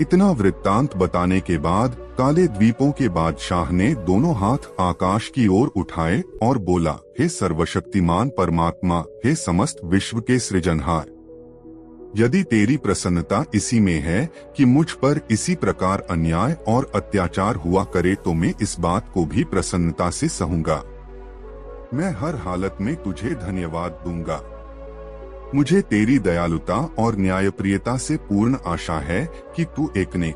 Speaker 3: इतना वृत्तांत बताने के बाद काले द्वीपों के बादशाह ने दोनों हाथ आकाश की ओर उठाए और बोला, हे सर्वशक्तिमान परमात्मा, हे समस्त विश्व के सृजनहार, यदि तेरी प्रसन्नता इसी में है कि मुझ पर इसी प्रकार अन्याय और अत्याचार हुआ करे तो मैं इस बात को भी प्रसन्नता से सहूंगा। मैं हर हालत में तुझे धन्यवाद दूंगा। मुझे तेरी दयालुता और न्यायप्रियता से पूर्ण आशा है कि तू एक ने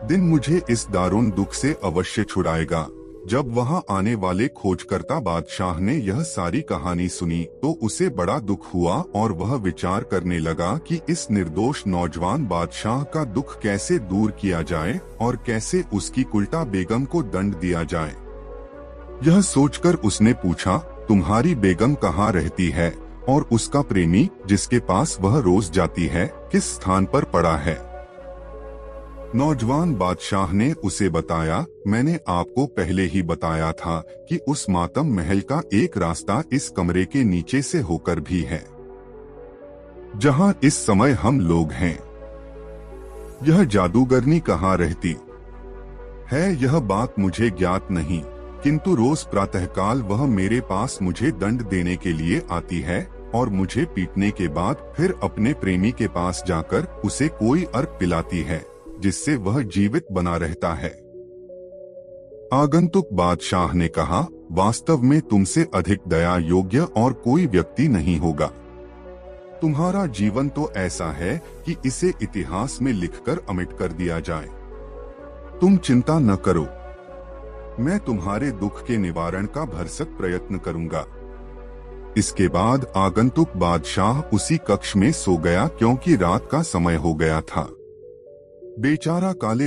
Speaker 3: दिन मुझे इस दारुण दुख से अवश्य छुड़ाएगा। जब वहां आने वाले खोजकर्ता बादशाह ने यह सारी कहानी सुनी तो उसे बड़ा दुख हुआ और वह विचार करने लगा कि इस निर्दोष नौजवान बादशाह का दुख कैसे दूर किया जाए और कैसे उसकी कुल्टा बेगम को दंड दिया जाए। यह सोचकर उसने पूछा, तुम्हारी बेगम कहाँ रहती है और उसका प्रेमी जिसके पास वह रोज जाती है किस स्थान पर पड़ा है। नौजवान बादशाह ने उसे बताया, मैंने आपको पहले ही बताया था कि उस मातम महल का एक रास्ता इस कमरे के नीचे से होकर भी है, जहां इस समय हम लोग हैं। यह जादूगरनी कहाँ रहती है यह बात मुझे ज्ञात नहीं, किंतु रोज प्रातःकाल वह मेरे पास मुझे दंड देने के लिए आती है और मुझे पीटने के बाद फिर अपने प्रेमी के पास जाकर उसे कोई अर्क पिलाती है, जिससे वह जीवित बना रहता है। आगंतुक बादशाह ने कहा, वास्तव में तुमसे अधिक दया योग्य और कोई व्यक्ति नहीं होगा। तुम्हारा जीवन तो ऐसा है कि इसे इतिहास में लिखकर अमिट कर दिया जाए। तुम चिंता न करो, मैं तुम्हारे दुख के निवारण का भरसक प्रयत्न करूंगा। इसके बाद आगंतुक बादशाह उसी कक्ष में सो गया, क्योंकि रात का समय हो गया था। बेचारा काले